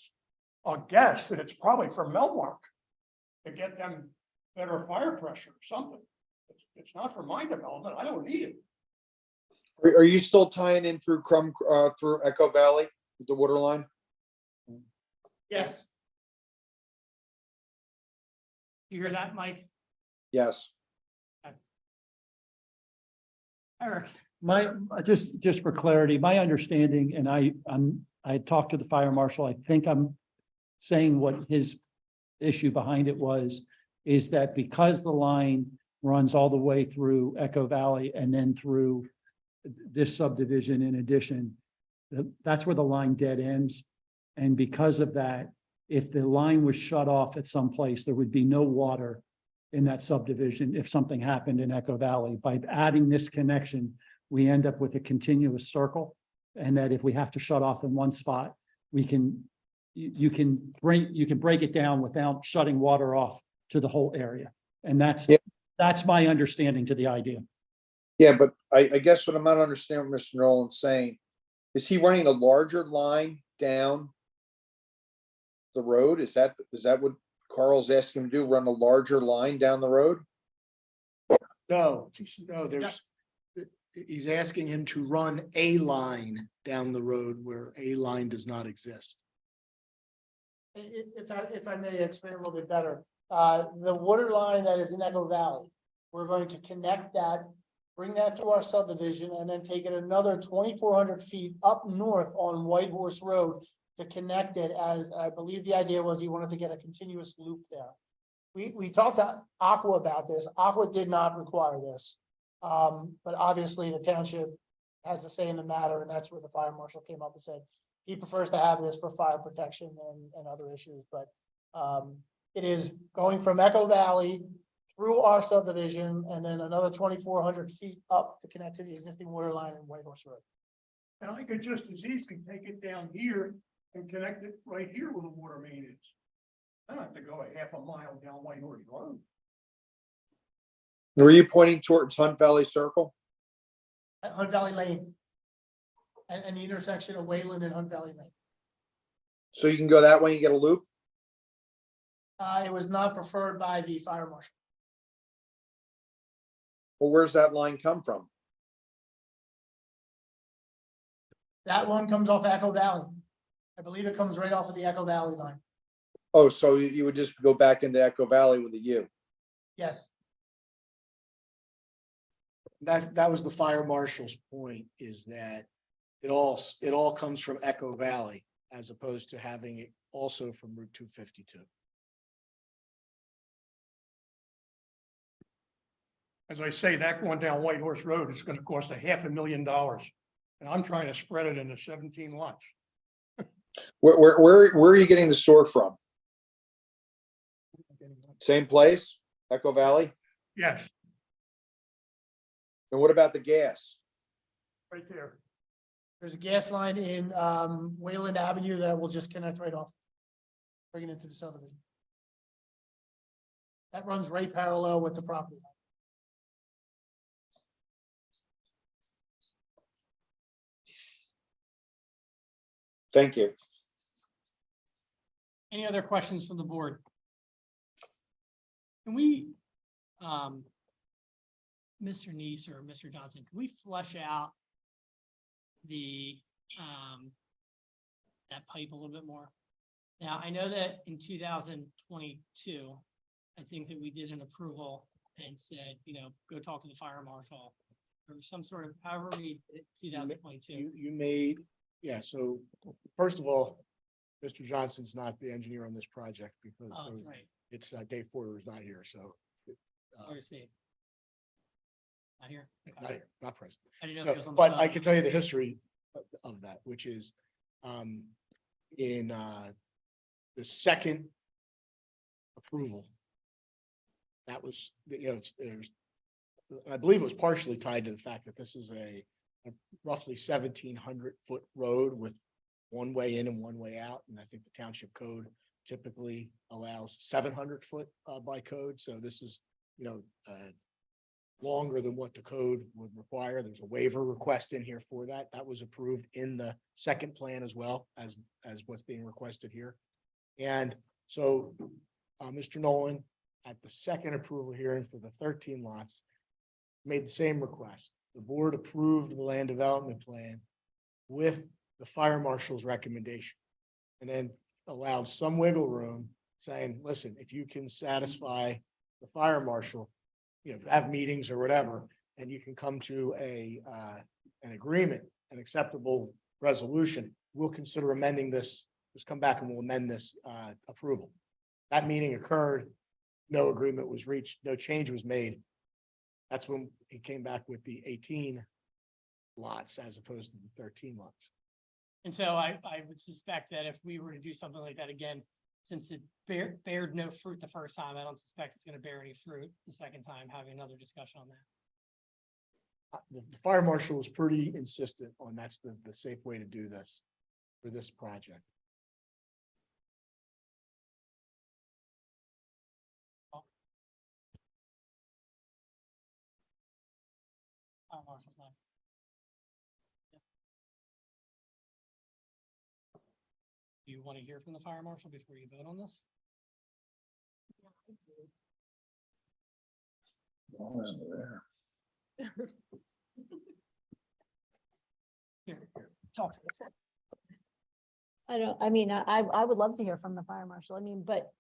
J: guess that it's probably for Melmark to get them better fire pressure or something. It's not for my development. I don't need it.
G: Are you still tying in through through Echo Valley with the water line?
A: Yes. You hear that, Mike?
G: Yes.
A: Eric?
B: Just for clarity, my understanding, and I talked to the fire marshal, I think I'm saying what his issue behind it is that because the line runs all the way through Echo Valley and then through this subdivision in addition, that's where the line dead ends. And because of that, if the line was shut off at some place, there would be no water in that subdivision if something happened in Echo Valley. By adding this connection, we end up with a continuous circle. And that if we have to shut off in one spot, you can break it down without shutting water off to the whole area. And that's my understanding to the idea.
G: Yeah, but I guess what I'm not understanding what Mr. Nolan's saying, is he running a larger line down the road? Is that what Carl's asking him to do? Run a larger line down the road?
C: No, he's asking him to run a line down the road where a line does not exist.
I: If I may explain a little bit better, the water line that is in Echo Valley, we're going to connect that, bring that through our subdivision, and then take it another 2,400 feet up north on White Horse Road to connect it, as I believe the idea was he wanted to get a continuous loop there. We talked to Aqua about this. Aqua did not require this. But obviously the township has to say in the matter, and that's where the fire marshal came up and said he prefers to have this for fire protection and other issues, but it is going from Echo Valley through our subdivision and then another 2,400 feet up to connect to the existing water line in White Horse Road.
J: And I could just as easily take it down here and connect it right here where the water main is. I don't have to go a half a mile down White Horse Road.
G: Were you pointing towards Hunt Valley Circle?
I: At Hunt Valley Lane. And the intersection of Wayland and Hunt Valley Lane.
G: So you can go that way and get a loop?
I: It was not preferred by the fire marshal.
G: Well, where's that line come from?
I: That one comes off Echo Valley. I believe it comes right off of the Echo Valley line.
G: Oh, so you would just go back into Echo Valley with a U?
I: Yes.
C: That was the fire marshal's point, is that it all comes from Echo Valley as opposed to having it also from Route 252.
J: As I say, that going down White Horse Road is gonna cost $500,000. And I'm trying to spread it into 17 lots.
G: Where are you getting the store from? Same place, Echo Valley?
J: Yes,
G: And what about the gas?
J: right there.
I: There's a gas line in Wayland Avenue that will just connect right off. Bring it into the subdivision. That runs right parallel with the property.
G: Thank you.
A: Any other questions from the board? Can we, Mr. Neese or Mr. Johnson, can we flesh out the, that pipe a little bit more? Now, I know that in 2022, I think that we did an approval and said, go talk to the fire marshal or some sort of, however we did it, 2022.
C: You made, yeah, so first of all, Mr. Johnson's not the engineer on this project because
A: Oh,
C: there was-
A: right.
C: it's Dave Porter is not here, so.
A: Where's Steve? Not here? Okay.
C: Not here, not present.
A: I didn't know if
C: No,
A: he was on the
C: but I
A: phone.
C: can tell you the history of that, which is in the second approval. That was, I believe it was partially tied to the fact that this is a roughly 1,700-foot road with one way in and one way out. And I think the township code typically allows 700-foot by code. So this is, longer than what the code would require. There's a waiver request in here for that. That was approved in the second plan as well as what's being requested here. And so Mr. Nolan, at the second approval hearing for the 13 lots, made the same request. The board approved the land development plan with the fire marshal's recommendation and then allowed some wiggle room saying, listen, if you can satisfy the fire marshal, have meetings or whatever, and you can come to an agreement, an acceptable resolution, we'll consider amending this. Just come back and we'll amend this approval. That meeting occurred. No agreement was reached. No change was made. That's when he came back with the 18 lots as opposed to the 13 lots.
A: And so I would suspect that if we were to do something like that again, since it bared no fruit the first time, I don't suspect it's going to bear any fruit the second time, having another discussion on that.
C: The fire marshal was pretty insistent on that's the safe way to do this for this project.
A: Fire marshal's not. Do you want to hear from the fire marshal before you vote on this? Here, talk to us.
K: I would love to hear from the fire marshal. But,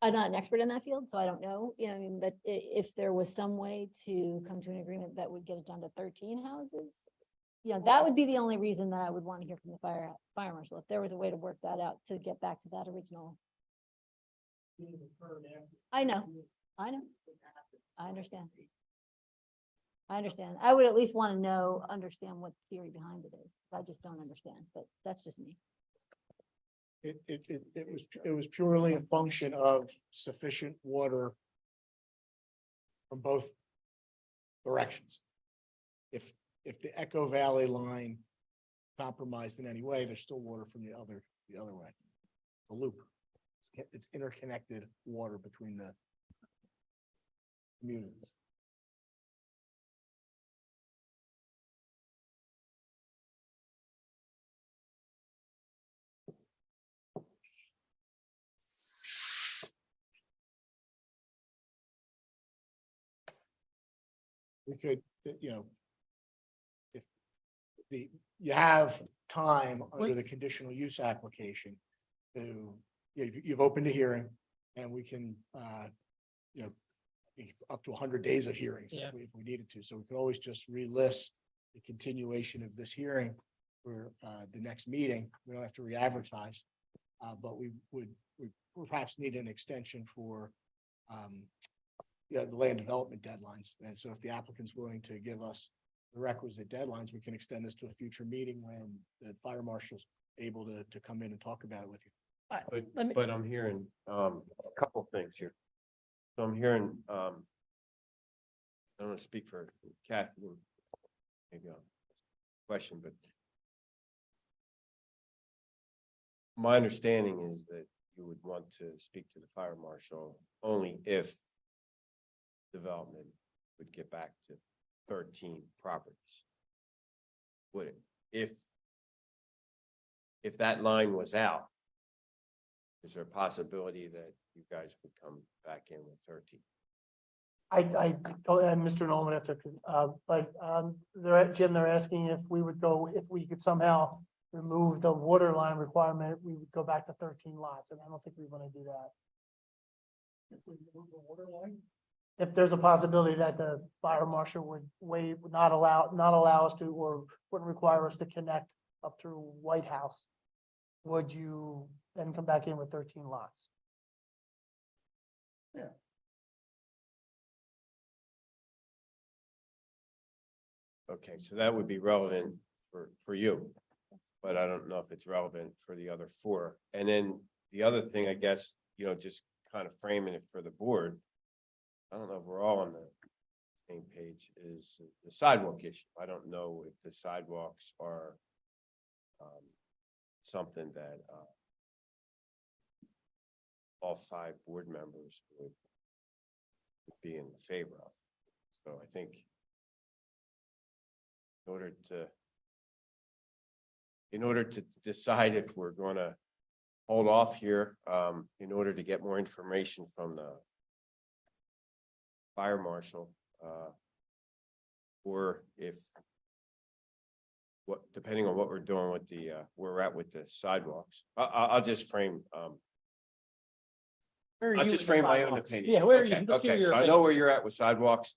K: I'm not an expert in that field, so I don't know, but if there was some way to come to an agreement that would get it down to 13 houses, that would be the only reason that I would want to hear from the fire marshal, if there was a way to work that out to get back to that original. I know. I understand. I would at least want to understand what the theory behind it is. I just don't understand, but that's just me.
C: It was purely a function of sufficient water from both directions. If the Echo Valley line compromised in any way, there's still water from the other way. The loop. It's interconnected water between the communities. We could, if you have time under the conditional use application to, you've opened a hearing and we can, up to 100 days of hearings if we needed to. So we could always just relist the continuation of this hearing for the next meeting. We don't have to re-advertise, but we would perhaps need an extension for the land development deadlines. And so if the applicant's willing to give us the requisite deadlines, we can extend this to a future meeting when the fire marshal's able to come in and talk about it with you.
A: Let me-
H: But I'm hearing, a couple things here. So I'm hearing, I don't want to speak for Kathy, maybe a question, but my understanding is that you would want to speak to the fire marshal only if development would get back to 13 properties. Would it, if that line was out, is there a possibility that you guys would come back in with 13?
I: And Mr. Nolan, have to, Jim, they're asking if we would go, if we could somehow remove the water line requirement, we would go back to 13 lots, and I don't think we want to do that. If there's a possibility that the fire marshal would not allow us to, or wouldn't require us to connect up through White House, would you then come back in with 13 lots?
H: Okay, so that would be relevant for you, but I don't know if it's relevant for the other 4. And then the other thing, I guess, just kind of framing it for the board. I don't know if we're all on the same page, is the sidewalk issue. I don't know if the sidewalks are something that all 5 board members would be in favor of. So I think in order to decide if we're going to hold off here, in order to get more information from the fire marshal, or if depending on what we're doing with the where we're at with the sidewalks, I'll just frame.
A: Where are
H: I'll
A: you
H: just
A: with the
H: frame my own
A: sidewalks?
H: opinion.
A: Yeah, where are you?
H: Okay,
A: Let's hear
H: okay,
A: your
H: so I know
A: opinion.
H: where you're at with sidewalks.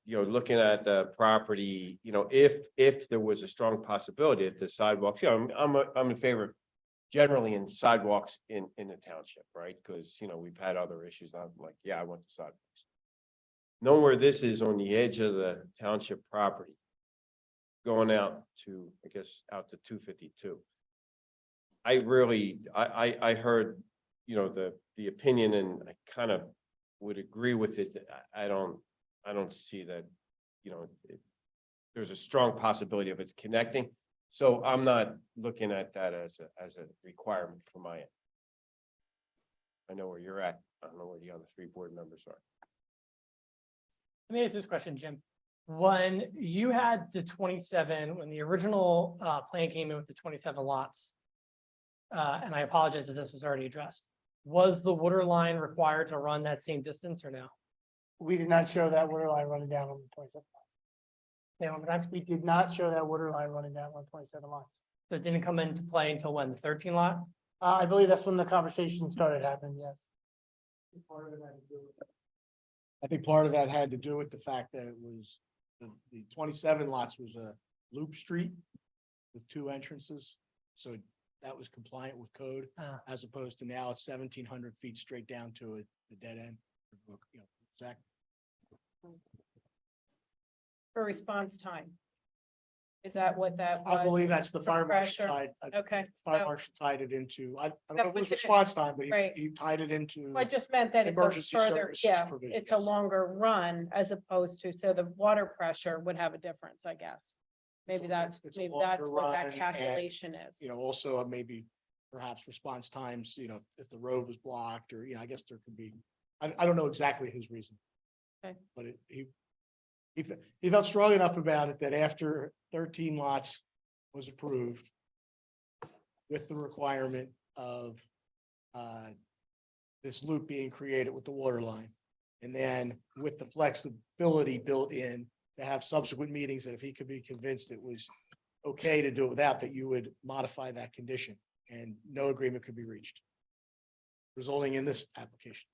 H: Looking at the property, if there was a strong possibility that the sidewalks, I'm in favor generally in sidewalks in the township, right? Because, we've had other issues. I'm like, yeah, I want the sidewalks. Knowing where this is on the edge of the township property, going out to, I guess, out to 252. I heard, the opinion, and I kind of would agree with it. I don't see that, there's a strong possibility of it connecting. So I'm not looking at that as a requirement for my end. I know where you're at. I don't know where the other 3 board members are.
A: Let me ask this question, Jim. When you had the 27, when the original plan came in with the 27 lots, and I apologize if this was already addressed, was the water line required to run that same distance or no?
I: We did not show that water line running down on the 27 lots.
A: Say one more time.
I: We did not show that water line running down on 27 lots.
A: So it didn't come into play until when, the 13 lot?
I: I believe that's when the conversation started happening, yes.
C: I think part of that had to do with the fact that it was, the 27 lots was a loop street with 2 entrances. So that was compliant with code, as opposed to now it's 1,700 feet straight down to the dead end. Exactly.
D: For response time. Is that what that was?
C: I believe that's the fire marshal
D: Pressure.
C: tied.
D: Okay.
C: Fire
D: so-
C: marshal tied it into, I don't know if
D: That's
C: it was
D: what you-
C: response time, but
D: right.
C: he tied it into.
D: I just meant that it's a
C: Emergency
D: further,
C: services
D: yeah,
C: provision,
D: it's a
C: yes.
D: longer run as opposed to, so the water pressure would have a difference, I guess. Maybe that's
C: It's a
D: what
C: longer run
D: that
C: and,
D: calculation is.
C: Also maybe perhaps response times, if the road was blocked or, I guess there could be, I don't know exactly his reason.
D: Okay.
C: But he felt strong enough about it that after 13 lots was approved with the requirement of this loop being created with the water line. And then with the flexibility built in to have subsequent meetings, that if he could be convinced it was okay to do it without, that you would modify that condition and no agreement could be reached, resulting in this application.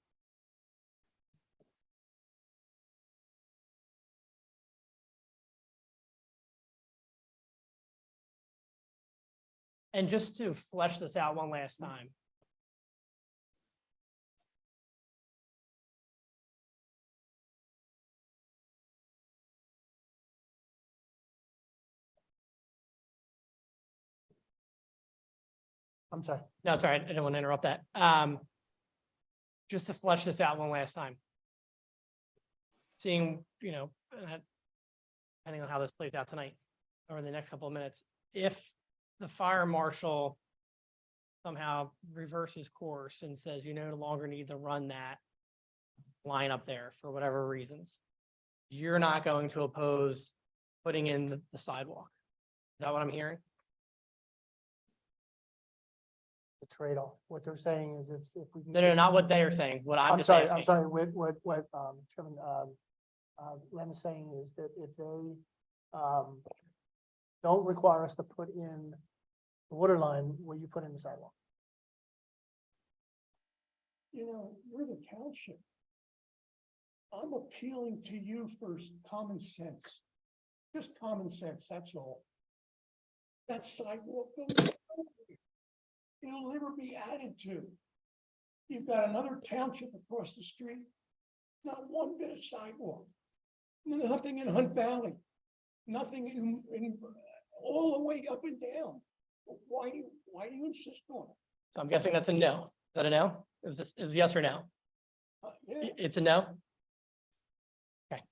A: And just to flesh this out one last time.
I: I'm sorry.
A: No, it's all right. I don't want to interrupt that. Just to flesh this out one last time. Seeing, depending on how this plays out tonight or in the next couple of minutes, if the fire marshal somehow reverses course and says you no longer need to run that line up there for whatever reasons, you're not going to oppose putting in the sidewalk. Is that what I'm hearing?
I: The trade-off. What they're saying is if we.
A: No, not what they are saying, what I'm just
I: I'm
A: asking.
I: sorry, what, Chairman, Len is saying is that if they, don't require us to put in the water line, will you put in the sidewalk?
J: We're the township. I'm appealing to you for common sense. Just common sense, that's all. That sidewalk goes nowhere. It'll never be added to. You've got another township across the street, not one bit of sidewalk. Nothing in Hunt Valley, nothing in all the way up and down. Why do you insist on it?
A: So I'm guessing that's a no. Is that a no? It was yes or no?
J: Yeah.
A: It's a no? Okay.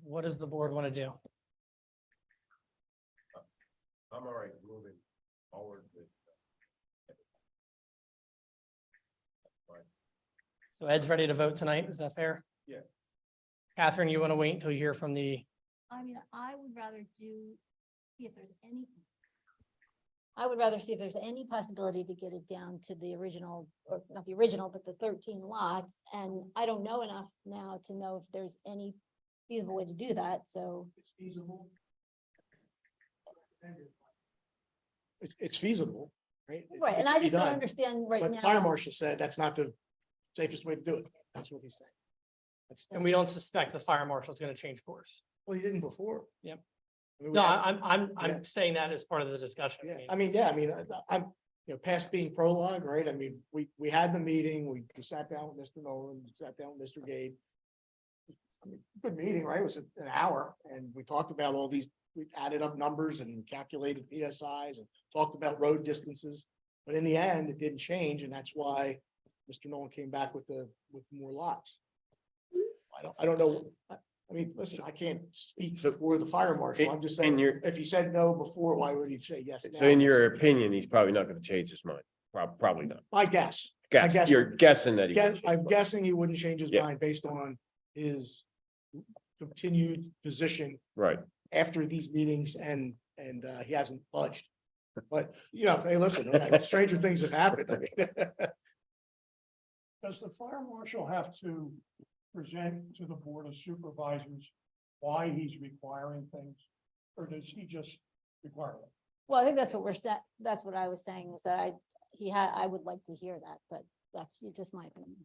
A: What does the board want to do?
H: I'm all right moving forward with.
A: So Ed's ready to vote tonight. Is that fair?
H: Yeah.
A: Catherine, you want to wait until you hear from the,
K: I mean, I would rather see if there's any. I would rather see if there's any possibility to get it down to the original, or not the original, but the 13 lots. And I don't know enough now to know if there's any feasible way to do that, so.
J: It's feasible.
C: It's feasible, right?
K: Right, and
C: It
K: I
C: can be
K: just don't
C: done.
K: understand right
C: But
K: now.
C: the fire marshal said that's not the safest way to do it. That's what he's saying.
A: and we don't suspect the fire marshal is going to change course.
C: Well, he didn't before.
A: Yep.
C: I mean, we
A: No,
C: had-
A: I'm
C: Yeah.
A: saying that as part of the discussion.
C: Yeah, I'm, past being prologue, right? I mean, we had the meeting, we sat down with Mr. Nolan, we sat down with Mr. Gabe. I mean, good meeting, right? It was an hour and we talked about all these, we added up numbers and calculated PSIs and talked about road distances. But in the end, it didn't change and that's why Mr. Nolan came back with more lots. I don't know. I mean, listen, I can't speak for the fire marshal. I'm just saying, if he said no before, why would he say yes now?
H: So in your opinion, he's probably not gonna change his mind. Probably not.
C: My guess.
H: Guess, you're guessing that he.
C: I'm guessing he wouldn't change his
H: Yeah.
C: mind based on his continued position
H: Right.
C: after these meetings and he hasn't budged. But, hey, listen, stranger things have happened. I mean,
J: Does the fire marshal have to present to the board of supervisors why he's requiring things? Or does he just require them?
K: Well, I think that's what that's what I was saying, is that I would like to hear that, but that's just my opinion.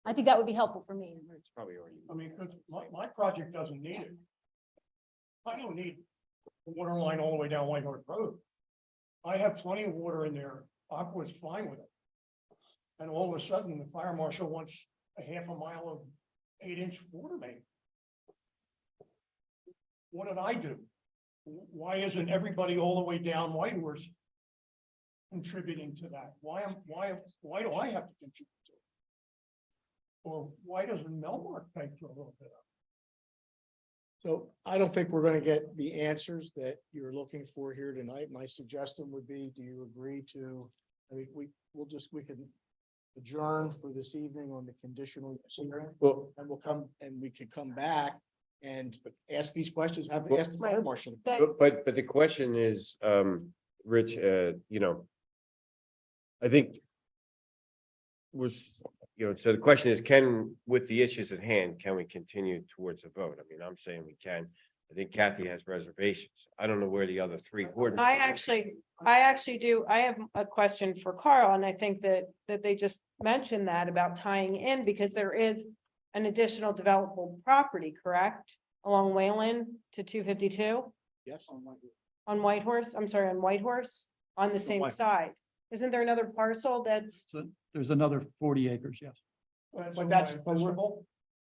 K: I think that would be helpful for me.
H: It's probably already.
J: I mean, because my project doesn't need it. I don't need the water line all the way down White Horse Road. I have plenty of water in there. I was fine with it. And all of a sudden, the fire marshal wants a half a mile of 8-inch water main. What did I do? Why isn't everybody all the way down White Horse contributing to that? Why do I have to contribute to it? Or why doesn't Melmark pay for a little bit of it?
C: So I don't think we're gonna get the answers that you're looking for here tonight. My suggestion would be, do you agree to, I mean, we can adjourn for this evening on the conditional use hearing,
H: Well,
C: and we could come back and ask these questions, ask the fire marshal.
H: but the question is, Rich, I think so the question is, with the issues at hand, can we continue towards a vote? I mean, I'm saying we can. I think Kathy has reservations. I don't know where the other three board.
D: I actually do. I have a question for Carl, and I think that they just mentioned that about tying in, because there is an additional developable property, correct? Along Wayland to 252
C: Yes.
D: on White Horse, I'm sorry, on White Horse, on the same
B: White-
D: side. Isn't there another parcel that's,
B: So there's another 40 acres, yes.
C: But that's- but we're-
J: Municipal,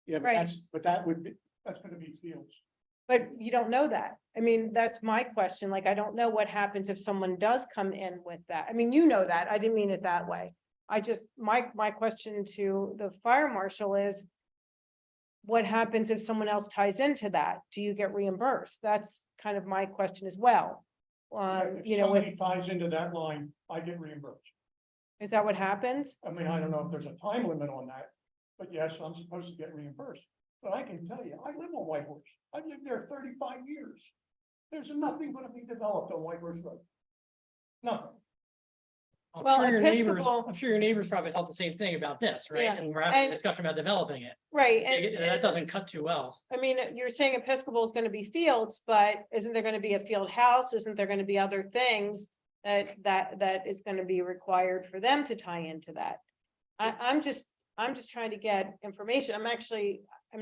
C: Yeah, but
D: Right.
C: that would be,
J: that's gonna be fields.
D: But you don't know that. I mean, that's my question. Like, I don't know what happens if someone does come in with that. I mean, you know that. I didn't mean it that way. I just, my question to the fire marshal is, what happens if someone else ties into that? Do you get reimbursed? That's kind of my question as well.
J: If
D: You know,
J: somebody ties into that line, I get reimbursed.
D: is that what happens?
J: I mean, I don't know if there's a time limit on that, but yes, I'm supposed to get reimbursed. But I can tell you, I live on White Horse. I've lived there 35 years. There's nothing gonna be developed on White Horse Road. Nothing.
D: Well, Episcopal-
A: I'm sure your neighbors probably thought the same thing about this, right?
D: Yeah,
A: And we're having a
D: and-
A: discussion about developing it.
D: Right,
A: So
D: and
A: that doesn't cut too well.
D: I mean, you're saying Episcopal is gonna be fields, but isn't there gonna be a field house? Isn't there gonna be other things that is gonna be required for them to tie into that? I'm just trying to get information. I'm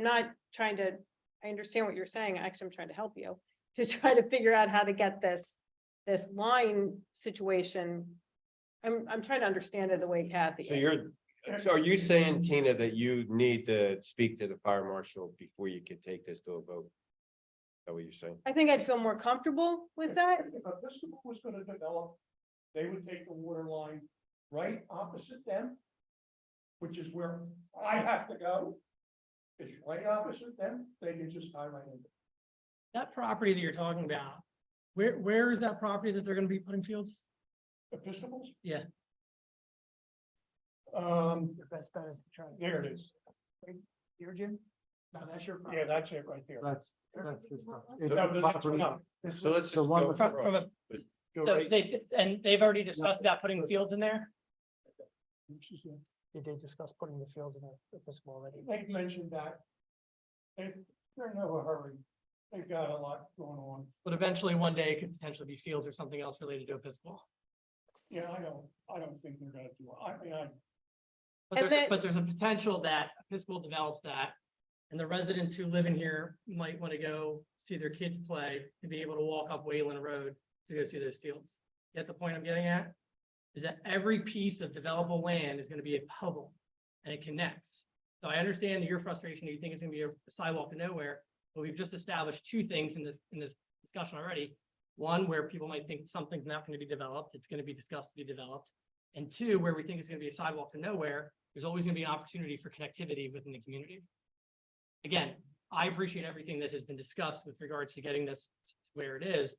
D: not trying to, I understand what you're saying. Actually, I'm trying to help you to try to figure out how to get this line situation. I'm trying to understand it the way Kathy.
H: So are you saying, Tina, that you need to speak to the fire marshal before you can take this to a vote? Is that what you're saying?
D: I think I'd feel more comfortable with that.
J: If Episcopal was gonna develop, they would take the water line right opposite them, which is where I have to go. It's right opposite them. They can just tie right into it.
A: That property that you're talking about, where is that property that they're gonna be putting fields?
J: Episcopals?
A: Yeah.
I: Your best bet is to try.
J: There it is.
I: Here, Jim?
A: No, that's your property.
J: Yeah, that's it right there.
B: That's his property. It's
J: No,
B: the
J: this is-
B: property.
J: no,
H: So let's
B: The
H: just
B: one
H: go
B: with-
A: From
H: across.
A: a,
B: Go
A: so
B: right-
A: they've already discussed about putting fields in there?
I: Did they discuss putting the fields in the Episcopal already?
J: They mentioned that. They're in no hurry. They've got a lot going on.
A: But eventually one day it could potentially be fields or something else related to Episcopal.
J: Yeah, I don't think they're gonna do it. I mean,
A: But there's a potential that Episcopal develops that. And the residents who live in here might want to go see their kids play to be able to walk up Wayland Road to go see those fields. Get the point I'm getting at? Is that every piece of developable land is going to be a puzzle and it connects. So I understand your frustration. You think it's going to be a sidewalk to nowhere, but we've just established two things in this discussion already. One, where people might think something's not going to be developed, it's going to be discussed to be developed. And two, where we think it's going to be a sidewalk to nowhere, there's always going to be an opportunity for connectivity within the community. Again, I appreciate everything that has been discussed with regards to getting this where it is,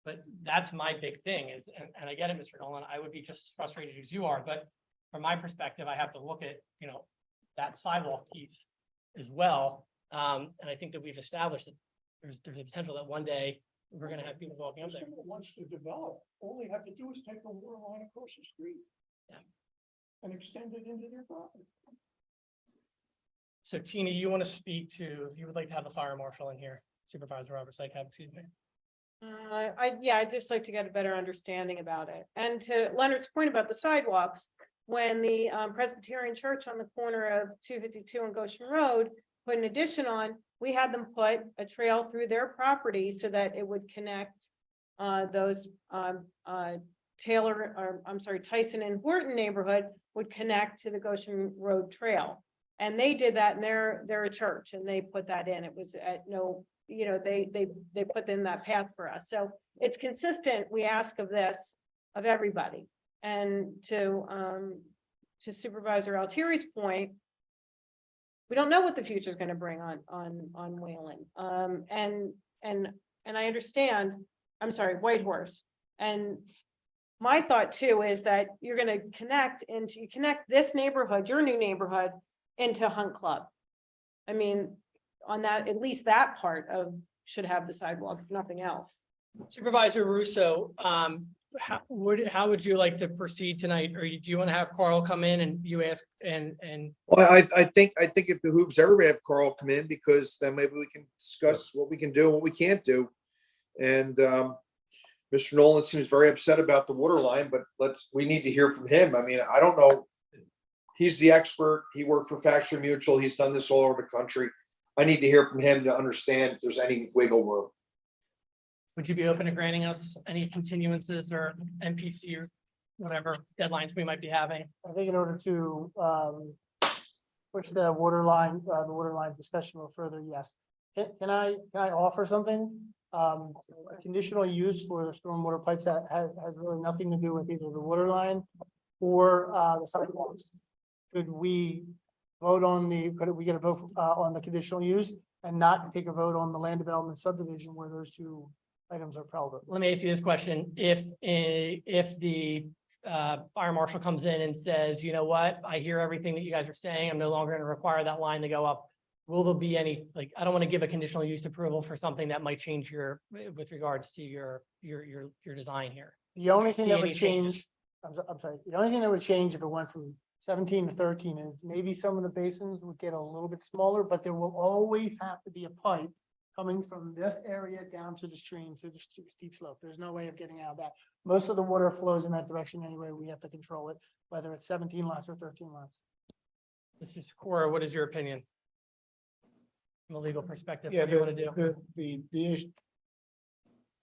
A: but that's my big thing is, and I get it, Mr. Nolan, I would be just as frustrated as you are, but from my perspective, I have to look at, that sidewalk piece as well. And I think that we've established that there's a potential that one day we're going to have people walking up there.
J: Episcopal wants to develop. All they have to do is take the water line across the street.
A: Yeah.
J: And extend it into their property.
A: So Tina, you want to speak to, you would like to have the fire marshal in here, Supervisor Robert Sycamp, excuse me.
D: I'd just like to get a better understanding about it. And to Leonard's point about the sidewalks, when the Presbyterian Church on the corner of 252 and Goshen Road put an addition on, we had them put a trail through their property so that it would connect those Tyson and Horton neighborhood would connect to the Goshen Road Trail. And they did that, and they're a church, and they put that in. It was at no, they put in that path for us. So it's consistent. We ask of this of everybody. And to Supervisor Altieri's point, we don't know what the future is going to bring on Wayland. And I understand. I'm sorry, White Horse. And my thought too is that you're going to connect this neighborhood, your new neighborhood, into Hunt Club. I mean, on that, at least that part should have the sidewalk, if nothing else.
A: Supervisor Russo, how would you like to proceed tonight? Or do you want to have Carl come in and you ask and
G: Well, I think it behooves everybody to have Carl come in because then maybe we can discuss what we can do and what we can't do. And Mr. Nolan seems very upset about the water line, but we need to hear from him. I mean, I don't know. He's the expert. He worked for Factory Mutual. He's done this all over the country. I need to hear from him to understand if there's any wiggle room.
A: would you be open to granting us any continuances or NPC or whatever deadlines we might be having?
I: I think in order to push the water line discussion a little further, yes. can I offer something? A conditional use for the stormwater pipes that has really nothing to do with either the water line or, the sidewalks. Could we vote on could we get a vote, on the conditional use and not take a vote on the land development subdivision where those two items are relevant?
A: Let me ask you this question. If the fire marshal comes in and says, you know what, I hear everything that you guys are saying, I'm no longer going to require that line to go up. Will there be any, like, I don't want to give a conditional use approval for something that might change with regards to your design here.
I: The only thing
A: See
I: that
A: any
I: would change,
A: changes?
I: I'm sorry, the only thing that would change if it went from 17 to 13 is maybe some of the basins would get a little bit smaller, but there will always have to be a pipe coming from this area down to the stream, to the steep slope. There's no way of getting out of that. Most of the water flows in that direction anyway. We have to control it, whether it's 17 lots or 13 lots.
A: Mr. Sikora, what is your opinion? From a legal perspective,
C: Yeah,
A: what do you want to do?
C: the issue.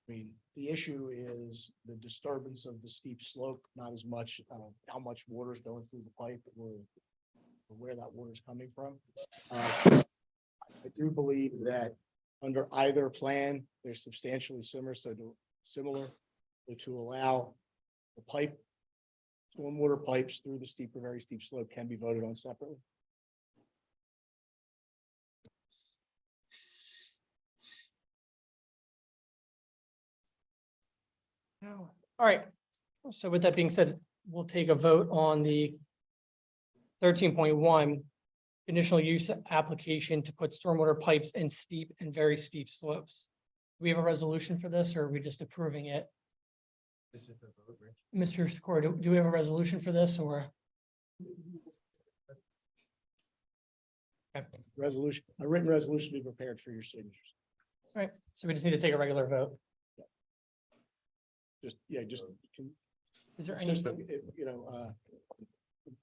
C: I mean, the issue is the disturbance of the steep slope, not as much, how much water is going through the pipe or where that water is coming from. I do believe that under either plan, they're substantially similar, to allow the pipe, stormwater pipes through the steep or very steep slope can be voted on separately.
A: All right. So with that being said, we'll take a vote on the 13.1 conditional use application to put stormwater pipes in steep and very steep slopes. Do we have a resolution for this, or are we just approving it? Mr. Sikora, do we have a resolution for this, or? Okay.
C: Resolution, a written resolution be prepared for your signatures.
A: All right, so we just need to take a regular vote.
C: Just,
A: Is there
C: it's
A: any,
C: just, a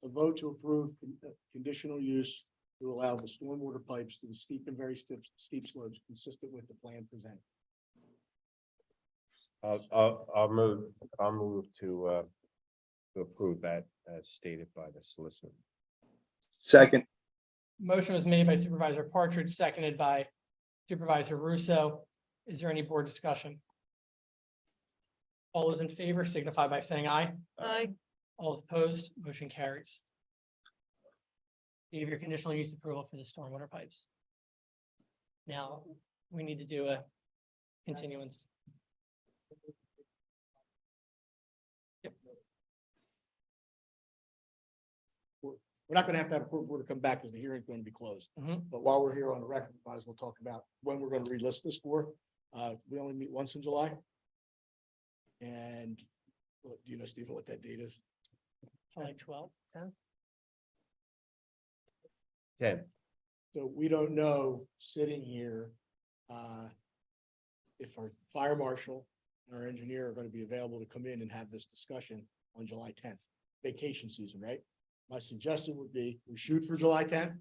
C: vote to approve conditional use to allow the stormwater pipes to the steep and very steep slopes consistent with the plan presented.
H: I'll move to approve that as stated by the solicitor.
G: Second,
A: motion was made by Supervisor Partridge, seconded by Supervisor Russo. Is there any board discussion? All those in favor signify by saying aye.
D: Aye.
A: All those opposed, motion carries. You have your conditional use approval for the stormwater pipes. Now, we need to do a continuance. Yep.
C: We're not gonna have to have a court order come back because the hearing's going to be closed.
A: Mhm.
C: But while we're here on the record, might as well talk about when we're going to relist this for. We only meet once in July. And do you know, Stephen, what that date is?
A: Like 12, 10?
H: 10.
C: So we don't know, sitting here, if our fire marshal and our engineer are going to be available to come in and have this discussion on July 10th, vacation season, right? My suggestion would be we shoot for July 10th.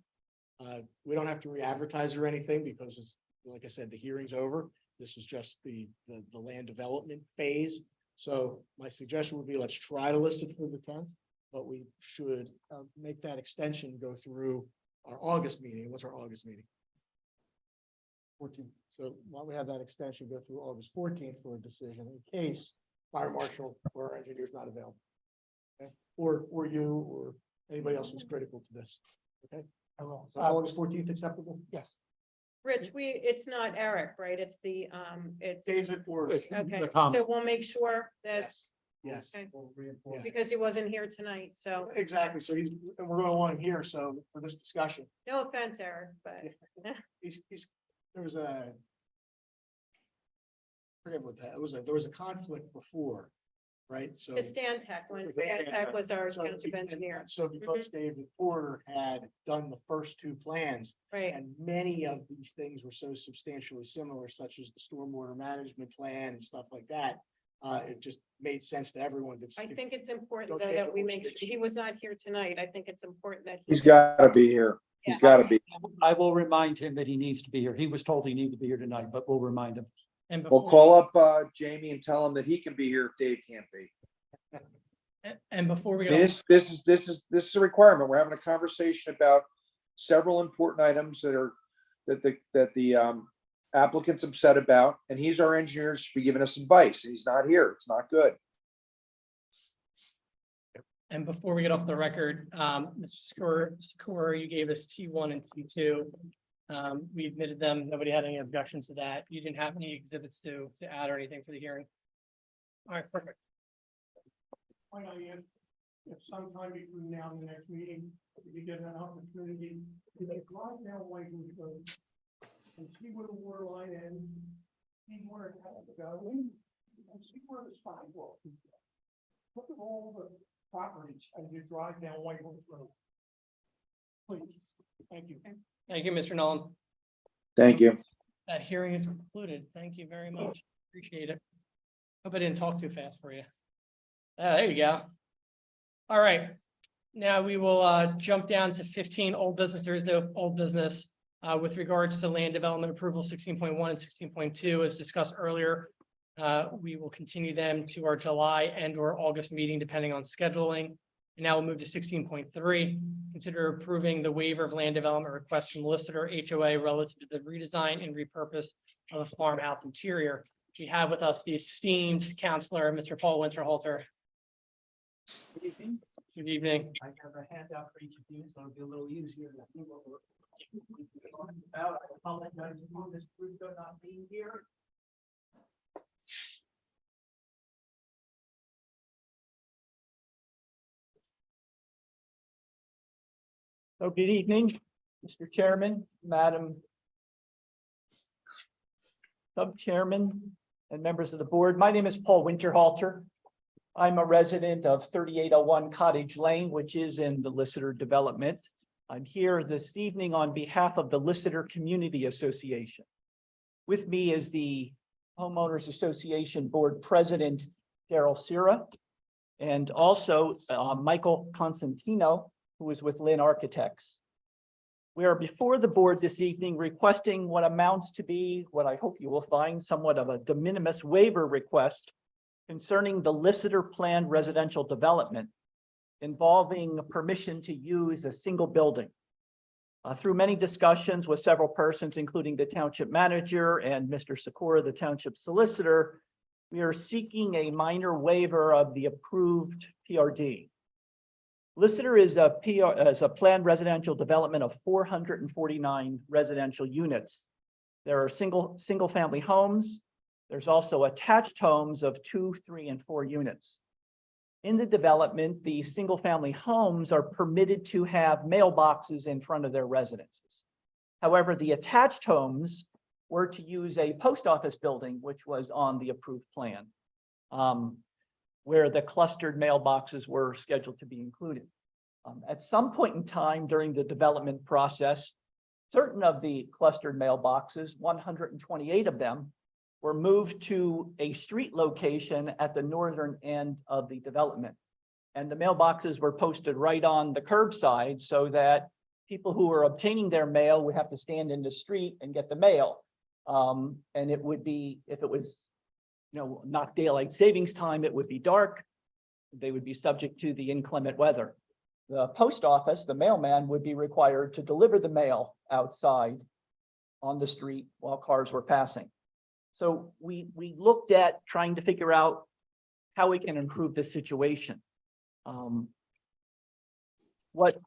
C: We don't have to re-advertise or anything because it's, like I said, the hearing's over. This is just the land development phase. So my suggestion would be, let's try to list it for the 10th, but we should make that extension go through our August meeting. What's our August meeting? 14th. So why don't we have that extension go through August 14th for a decision in case fire marshal or our engineer is not available. Okay, or you or anybody else who's critical to this. Okay,
I: I will.
C: so August 14th acceptable?
I: Yes.
D: Rich, it's not Eric, right? It's it's,
C: David for.
D: okay,
B: the comment.
D: so we'll make sure that,
C: Yes, yes.
D: Okay.
C: Yeah.
D: because he wasn't here tonight, so
C: Exactly. So and we're gonna want him here. So for this discussion,
D: no offense, Eric, but
C: there was a. Forget what that, there was a conflict before, right? So.
D: the Stan Tech, when Stan Tech was our
C: So-
D: township engineer,
C: So because David Porter had done the first two plans,
D: right?
C: and many of these things were so substantially similar, such as the stormwater management plan and stuff like that. It just made sense to everyone.
D: I think it's important
C: Don't
D: though
C: take
D: that
C: the
D: we
C: horse
D: make,
C: fix.
D: he was not here tonight. I think it's important that.
G: he's gotta be here. He's
D: Yeah.
G: gotta be.
B: I will remind him that he needs to be here. He was told he needed to be here tonight, but we'll remind him.
A: And
G: We'll
A: before,
G: call up Jamie and tell him that he can be here if Dave can't be.
A: and before we
G: I mean,
A: go,
G: this is a requirement. We're having a conversation about several important items that the applicant's upset about, and he's our engineer, should be giving us advice, and he's not here. It's not good.
A: And before we get off the record, Mr. Secor, you gave us T1 and T2. We admitted them. Nobody had any objections to that. You didn't have any exhibits to add or anything for the hearing. All right, perfect.
J: Finally, if sometime between now and the next meeting, if you get an opportunity, to drive down Whitewood Road and see where the water line ends, see where it has to go, and see where the sidewalk is. Look at all the properties as you drive down Whitewood Road. Please, thank you.
A: Thank you, Mr. Nolan.
G: Thank you.
A: That hearing is concluded. Thank you very much. Appreciate it. Hope I didn't talk too fast for you. There you go. All right. Now we will jump down to 15 old business. There is no old business with regards to land development approval 16.1 and 16.2 as discussed earlier. We will continue them to our July and or August meeting, depending on scheduling. And now we'll move to 16.3. Consider approving the waiver of land development request from Lister HOA relative to the redesign and repurpose of the farmhouse interior. We have with us the esteemed counselor, Mr. Paul Winterhalter.
L: Good evening.
A: Good evening.
L: I have a handout for each of you, so it'll be a little easier to see what we're talking about. I apologize for this group not being here. So good evening, Mr. Chairman, Madam Sub-Chairman, and members of the board. My name is Paul Winterhalter. I'm a resident of 3801 Cottage Lane, which is in the Lister development. I'm here this evening on behalf of the Lister Community Association. With me is the Homeowners Association Board President, Daryl Sira, and also Michael Constantino, who is with Lynn Architects. We are before the board this evening requesting what amounts to be, what I hope you will find, somewhat of a de minimis waiver request concerning the Lister planned residential development involving permission to use a single building. Through many discussions with several persons, including the township manager and Mr. Sikora, the township solicitor, we are seeking a minor waiver of the approved PRD. Lister is a planned residential development of 449 residential units. There are single family homes. There's also attached homes of 2, 3, and 4 units. In the development, the single family homes are permitted to have mailboxes in front of their residences. However, the attached homes were to use a post office building, which was on the approved plan, where the clustered mailboxes were scheduled to be included. At some point in time during the development process, certain of the clustered mailboxes, 128 of them, were moved to a street location at the northern end of the development. And the mailboxes were posted right on the curbside so that people who were obtaining their mail would have to stand in the street and get the mail. And it would be, if it was, not daylight savings time, it would be dark. They would be subject to the inclement weather. The post office, the mailman, would be required to deliver the mail outside on the street while cars were passing. So we looked at trying to figure out how we can improve this situation. What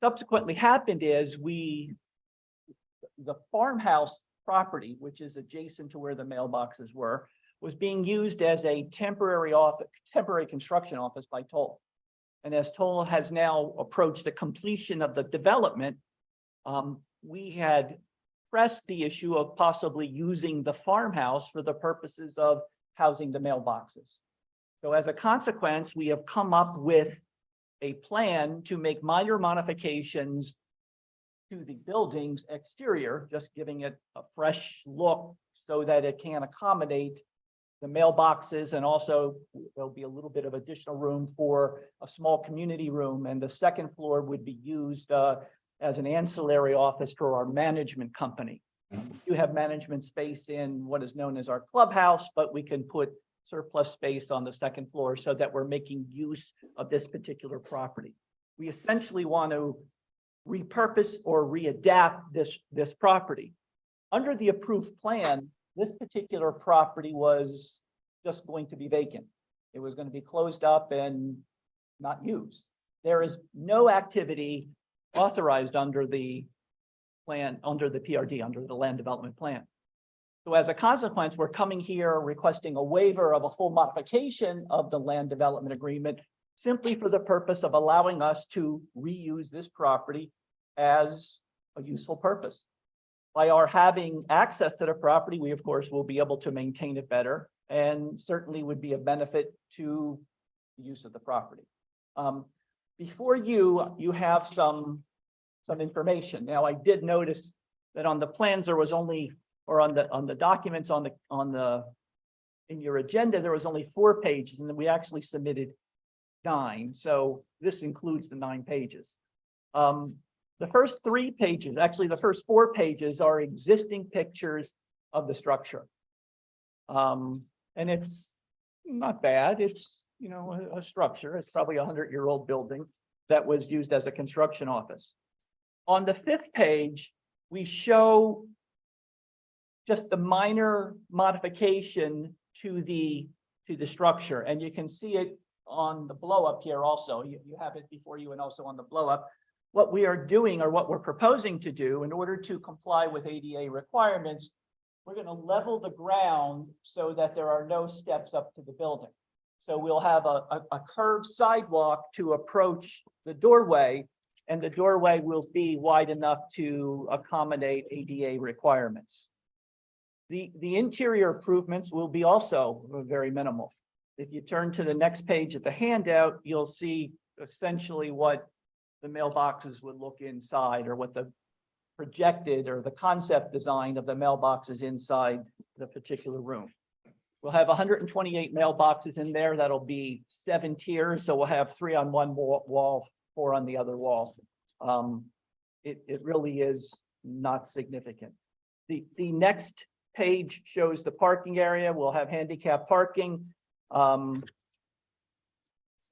L: subsequently happened is the farmhouse property, which is adjacent to where the mailboxes were, was being used as a temporary construction office by Toll. And as Toll has now approached the completion of the development, we had pressed the issue of possibly using the farmhouse for the purposes of housing the mailboxes. So as a consequence, we have come up with a plan to make minor modifications to the building's exterior, just giving it a fresh look so that it can accommodate the mailboxes, and also there'll be a little bit of additional room for a small community room, and the second floor would be used as an ancillary office for our management company. You have management space in what is known as our clubhouse, but we can put surplus space on the second floor so that we're making use of this particular property. We essentially want to repurpose or readapt this property. under the approved plan, this particular property was just going to be vacant. It was going to be closed up and not used. There is no activity authorized under the plan, under the PRD, under the land development plan. So as a consequence, we're coming here requesting a waiver of a full modification of the land development agreement simply for the purpose of allowing us to reuse this property as a useful purpose. By our having access to the property, we of course will be able to maintain it better and certainly would be a benefit to the use of the property. Before you have some information. Now, I did notice that on the plans, there was only, or on the documents in your agenda, there was only 4 pages, and then we actually submitted 9. So this includes the 9 pages. The first 3 pages, actually the first 4 pages are existing pictures of the structure. And it's not bad. It's, you know, a structure. It's probably a 100-year-old building that was used as a construction office. On the 5th page, we show just the minor modification to the structure, and you can see it on the blow up here also. You have it before you and also on the blow up. What we are doing, or what we're proposing to do in order to comply with ADA requirements, we're going to level the ground so that there are no steps up to the building. So we'll have a curved sidewalk to approach the doorway, and the doorway will be wide enough to accommodate ADA requirements. The interior improvements will be also very minimal. If you turn to the next page of the handout, you'll see essentially what the mailboxes would look inside, or what the projected or the concept design of the mailboxes inside the particular room. We'll have 128 mailboxes in there. That'll be 7 tiers. So we'll have 3 on one wall, 4 on the other wall. It really is not significant. The next page shows the parking area. We'll have handicap parking. And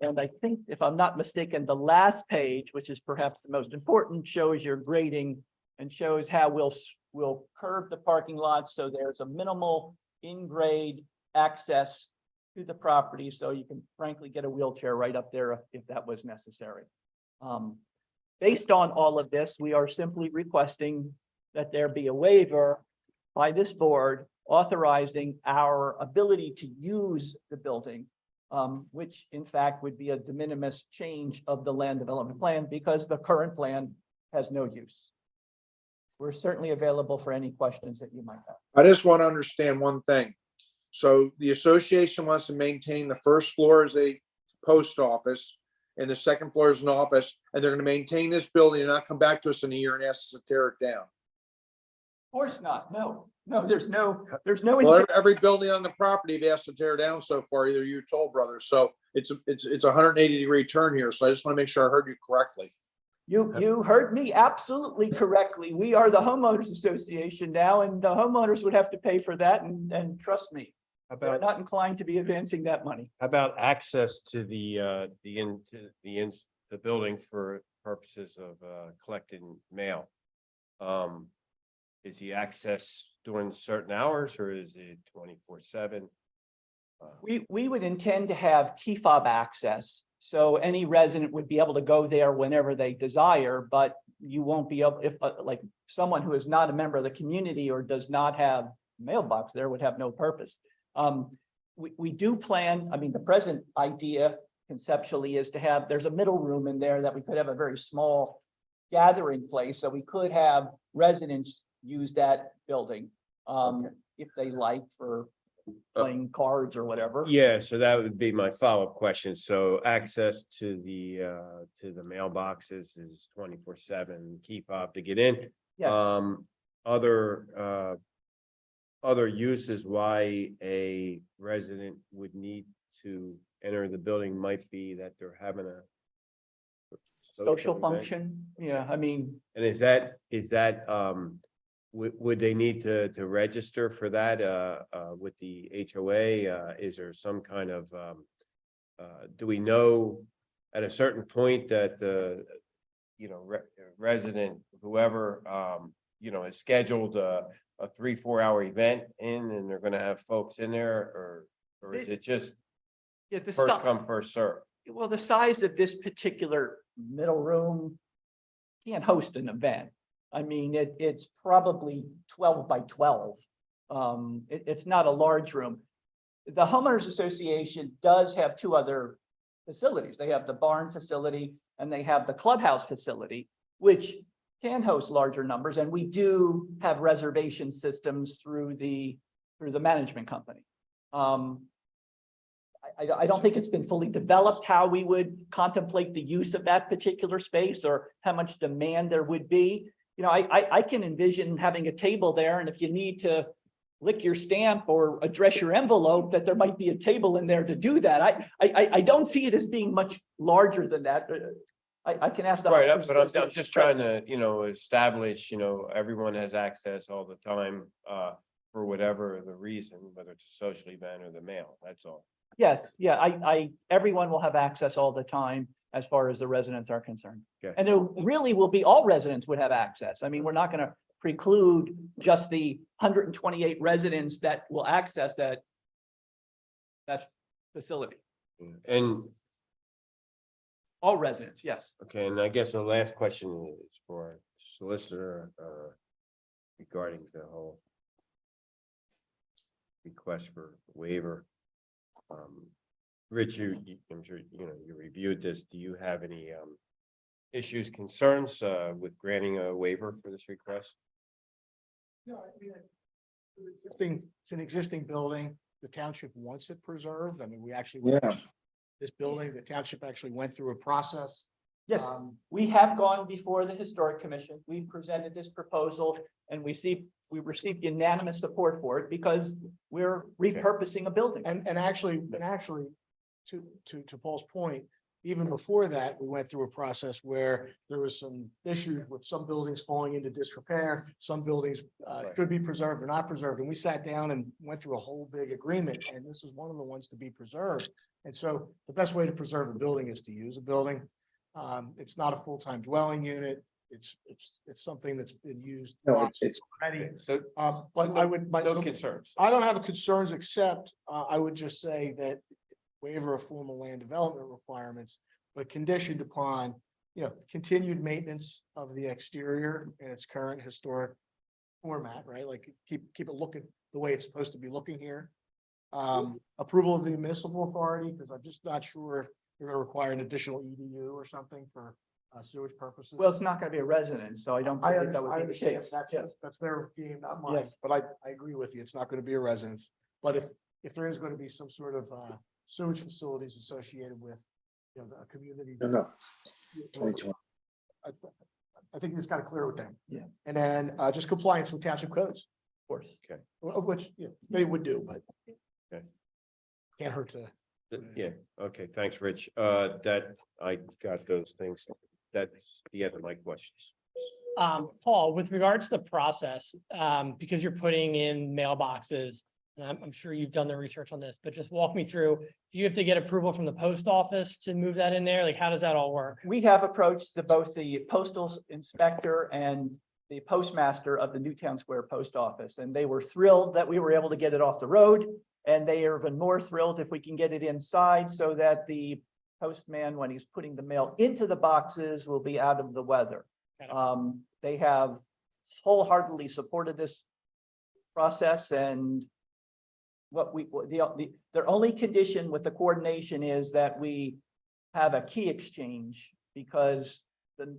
L: I think, if I'm not mistaken, the last page, which is perhaps the most important, shows your grading and shows how we'll curve the parking lot so there's a minimal in-grade access to the property, so you can frankly get a wheelchair right up there if that was necessary. Based on all of this, we are simply requesting that there be a waiver by this board authorizing our ability to use the building, which in fact would be a de minimis change of the land development plan because the current plan has no use. We're certainly available for any questions that you might have.
G: I just want to understand one thing. So the association wants to maintain the first floor as a post office and the second floor is an office, and they're going to maintain this building and not come back to us in a year and ask us to tear it down.
L: Of course not. No, there's no.
G: Well, every building on the property they've asked to tear down so far, either you or Toll Brothers. So it's a 180-degree turn here. So I just want to make sure I heard you correctly.
L: You heard me absolutely correctly. We are the homeowners association now, and the homeowners would have to pay for that. And trust me, they're not inclined to be advancing that money.
H: How about access to the building for purposes of collecting mail? Is he access during certain hours, or is it 24/7?
L: We would intend to have key fob access, so any resident would be able to go there whenever they desire, but you won't be able, if like someone who is not a member of the community or does not have mailbox there would have no purpose. We do plan, I mean, the present idea conceptually is to have, there's a middle room in there that we could have a very small gathering place, so we could have residents use that building if they like for playing cards or whatever.
H: Yeah, so that would be my follow-up question. So access to the mailboxes is 24/7, keep up to get in.
L: Yes.
H: Other uses why a resident would need to enter the building might be that they're having a
L: Social
H: event.
L: function, yeah, I mean,
H: And is that would they need to register for that with the HOA? Is there some kind of do we know at a certain point that resident, whoever is scheduled a 3-4 hour event in and they're gonna have folks in there or is it just
L: Yeah, the
H: first
L: style,
H: come, first serve?
L: well, the size of this particular middle room can't host an event. I mean, it's probably 12 by 12. It's not a large room. The homeowners association does have two other facilities. They have the barn facility and they have the clubhouse facility, which can host larger numbers. And we do have reservation systems through the management company. I don't think it's been fully developed how we would contemplate the use of that particular space or how much demand there would be. You know, I can envision having a table there, and if you need to lick your stamp or address your envelope, that there might be a table in there to do that. I don't see it as being much larger than that. I can ask the.
H: Right, but I'm just trying to, establish, everyone has access all the time, for whatever the reason, whether it's a social event or the mail, that's all.
L: Yes, yeah, everyone will have access all the time as far as the residents are concerned.
H: Okay.
L: And it really will be, all residents would have access. I mean, we're not gonna preclude just the 128 residents that will access that facility.
H: And,
L: All residents, yes.
H: okay, and I guess the last question is for solicitor, regarding the whole request for waiver. Rich, I'm sure, you reviewed this. Do you have any, issues, concerns, with granting a waiver for this request?
C: No, I mean, it's an existing building. The township wants it preserved. I mean, we actually.
G: Yeah.
C: This building, the township actually went through a process.
L: Yes, we have gone before the Historic Commission. We've presented this proposal and we received unanimous support for it because we're repurposing a building.
C: And actually, to Paul's point, even before that, we went through a process where there was some issues with some buildings falling into disrepair. Some buildings could be preserved or not preserved. And we sat down and went through a whole big agreement, and this is one of the ones to be preserved. And so the best way to preserve a building is to use a building. It's not a full-time dwelling unit. It's something that's been used.
G: No, it's
C: already.
H: So,
C: But I would,
H: no concerns.
C: I don't have concerns, except I would just say that waiver of formal land development requirements, but conditioned upon, continued maintenance of the exterior in its current historic format, right? Like keep it looking the way it's supposed to be looking here. Approval of the municipal authority, because I'm just not sure if you're going to require an additional EDU or something for sewage purposes.
L: Well, it's not gonna be a residence, so I don't
C: I
L: think that would be the
C: understand.
L: case.
C: That's their game, not mine.
L: Yes.
C: But I agree with you. It's not going to be a residence. But if there is going to be some sort of sewage facilities associated with, the community.
G: no. 2020.
C: I think it's kind of clear with them.
L: Yeah.
C: And then just compliance with township codes,
L: Of course.
C: of which they would do, but.
H: Okay.
C: Can't hurt to.
H: Yeah, okay, thanks, Rich. That, I got those things. That's the end of my questions.
A: Paul, with regards to the process, because you're putting in mailboxes, and I'm sure you've done the research on this, but just walk me through, do you have to get approval from the post office to move that in there? Like, how does that all work?
L: We have approached both the postal inspector and the postmaster of the Newtown Square Post Office, and they were thrilled that we were able to get it off the road. And they are even more thrilled if we can get it inside so that the postman, when he's putting the mail into the boxes, will be out of the weather. They have wholeheartedly supported this process, and their only condition with the coordination is that we have a key exchange, because the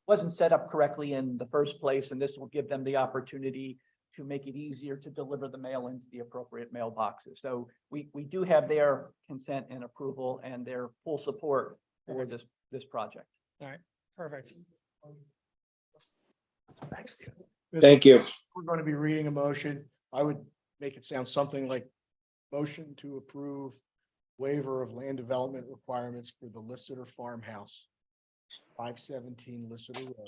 L: wasn't set up correctly in the first place, and this will give them the opportunity to make it easier to deliver the mail into the appropriate mailboxes. So we do have their consent and approval and their full support for this project.
A: All right, perfect.
G: Thank you.
C: We're going to be reading a motion. I would make it sound something like motion to approve waiver of land development requirements for the Lissitor Farmhouse, 517 Lissitor Road,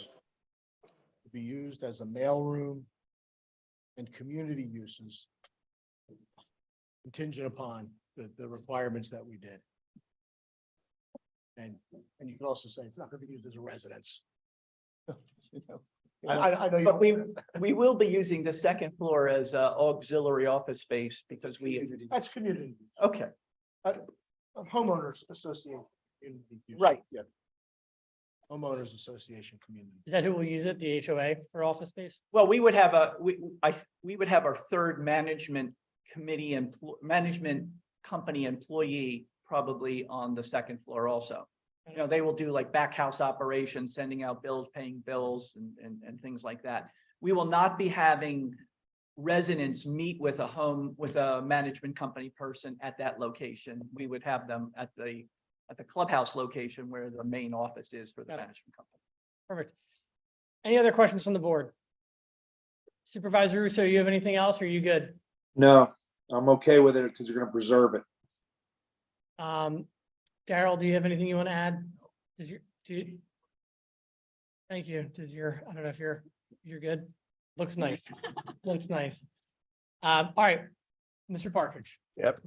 C: to be used as a mailroom and community uses contingent upon the requirements that we did. And you could also say it's not going to be used as a residence. I know you.
L: But
C: don't-
L: we will be using the second floor as auxiliary office space because
C: That's community,
L: okay,
C: homeowners association.
L: Right.
C: Yeah. Homeowners Association community.
A: Is that who will use it, the HOA for office space?
L: well, we would have we would have our third management committee and management company employee probably on the second floor also. You know, they will do like back house operations, sending out bills, paying bills and things like that. We will not be having residents meet with a management company person at that location. We would have them at the clubhouse location where the main office is for the
A: Got it.
L: management company.
A: Perfect. Any other questions from the board? Supervisor Russo, you have anything else? Or are you good?
G: No, I'm okay with it because you're gonna preserve it.
A: Daryl, do you have anything you want to add? Thank you. I don't know if you're good. Looks nice. Looks nice. All right, Mr. Partridge.
H: Yep.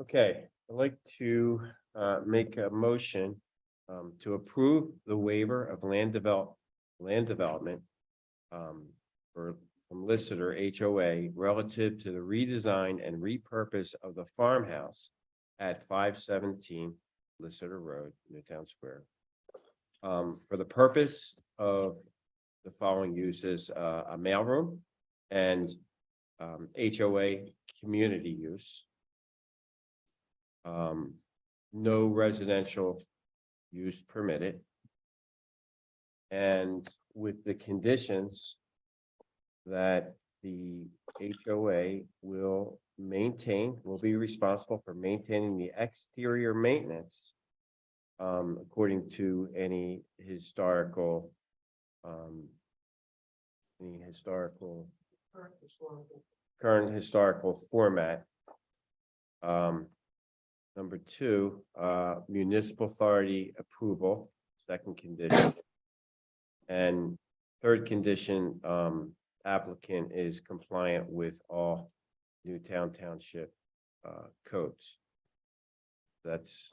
H: Okay, I'd like to make a motion to approve the waiver of land development for from Lister HOA relative to the redesign and repurpose of the farmhouse at 517 Lister Road, Newtown Square. For the purpose of the following uses, a mailroom and HOA community use. No residential use permitted. And with the conditions that the HOA will be responsible for maintaining the exterior maintenance according to any historical current historical format. Number two, municipal authority approval, second condition. And third condition, applicant is compliant with all Newtown Township codes. That's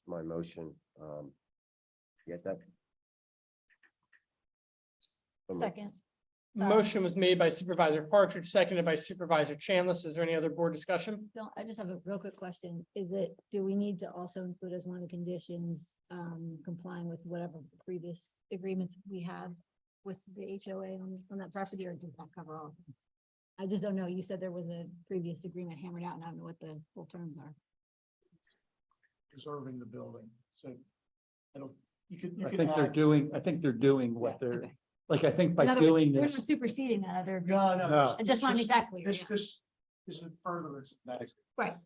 H: my motion. Get that?
K: Second.
A: Motion was made by Supervisor Partridge, seconded by Supervisor Chanlis. Is there any other board discussion?
K: Don't, I just have a real quick question. Do we need to also include as one of the conditions, complying with whatever previous agreements we have with the HOA on that property, or does that cover all of them? I just don't know. You said there was a previous agreement hammered out and I don't know what the full terms are.
C: Preserving the building, so. I don't, you could
B: I think they're doing what they're,
K: Okay.
B: like, I think by
K: In other words,
B: doing
K: we're not
B: this.
K: superseding that other.
C: No,
B: No.
K: I just want to make that clear.
C: This,
K: yeah.
C: this is a furtherance of that.
K: Right.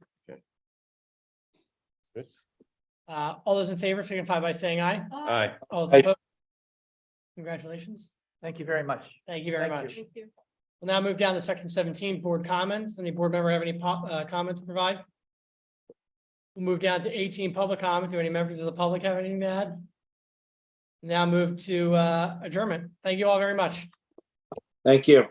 A: All those in favor signify by saying aye.
H: Aye.
A: All those
G: Aye.
A: opposed? Congratulations.
L: Thank you very much.
A: Thank you very
L: Thank
A: much.
L: you.
K: Thank you.
A: We'll now move down to section 17, board comments. Any board member have any comment to provide? We'll move down to 18, public comment. Do any members of the public have anything to add? Now move to adjournment. Thank you all very much.
G: Thank you.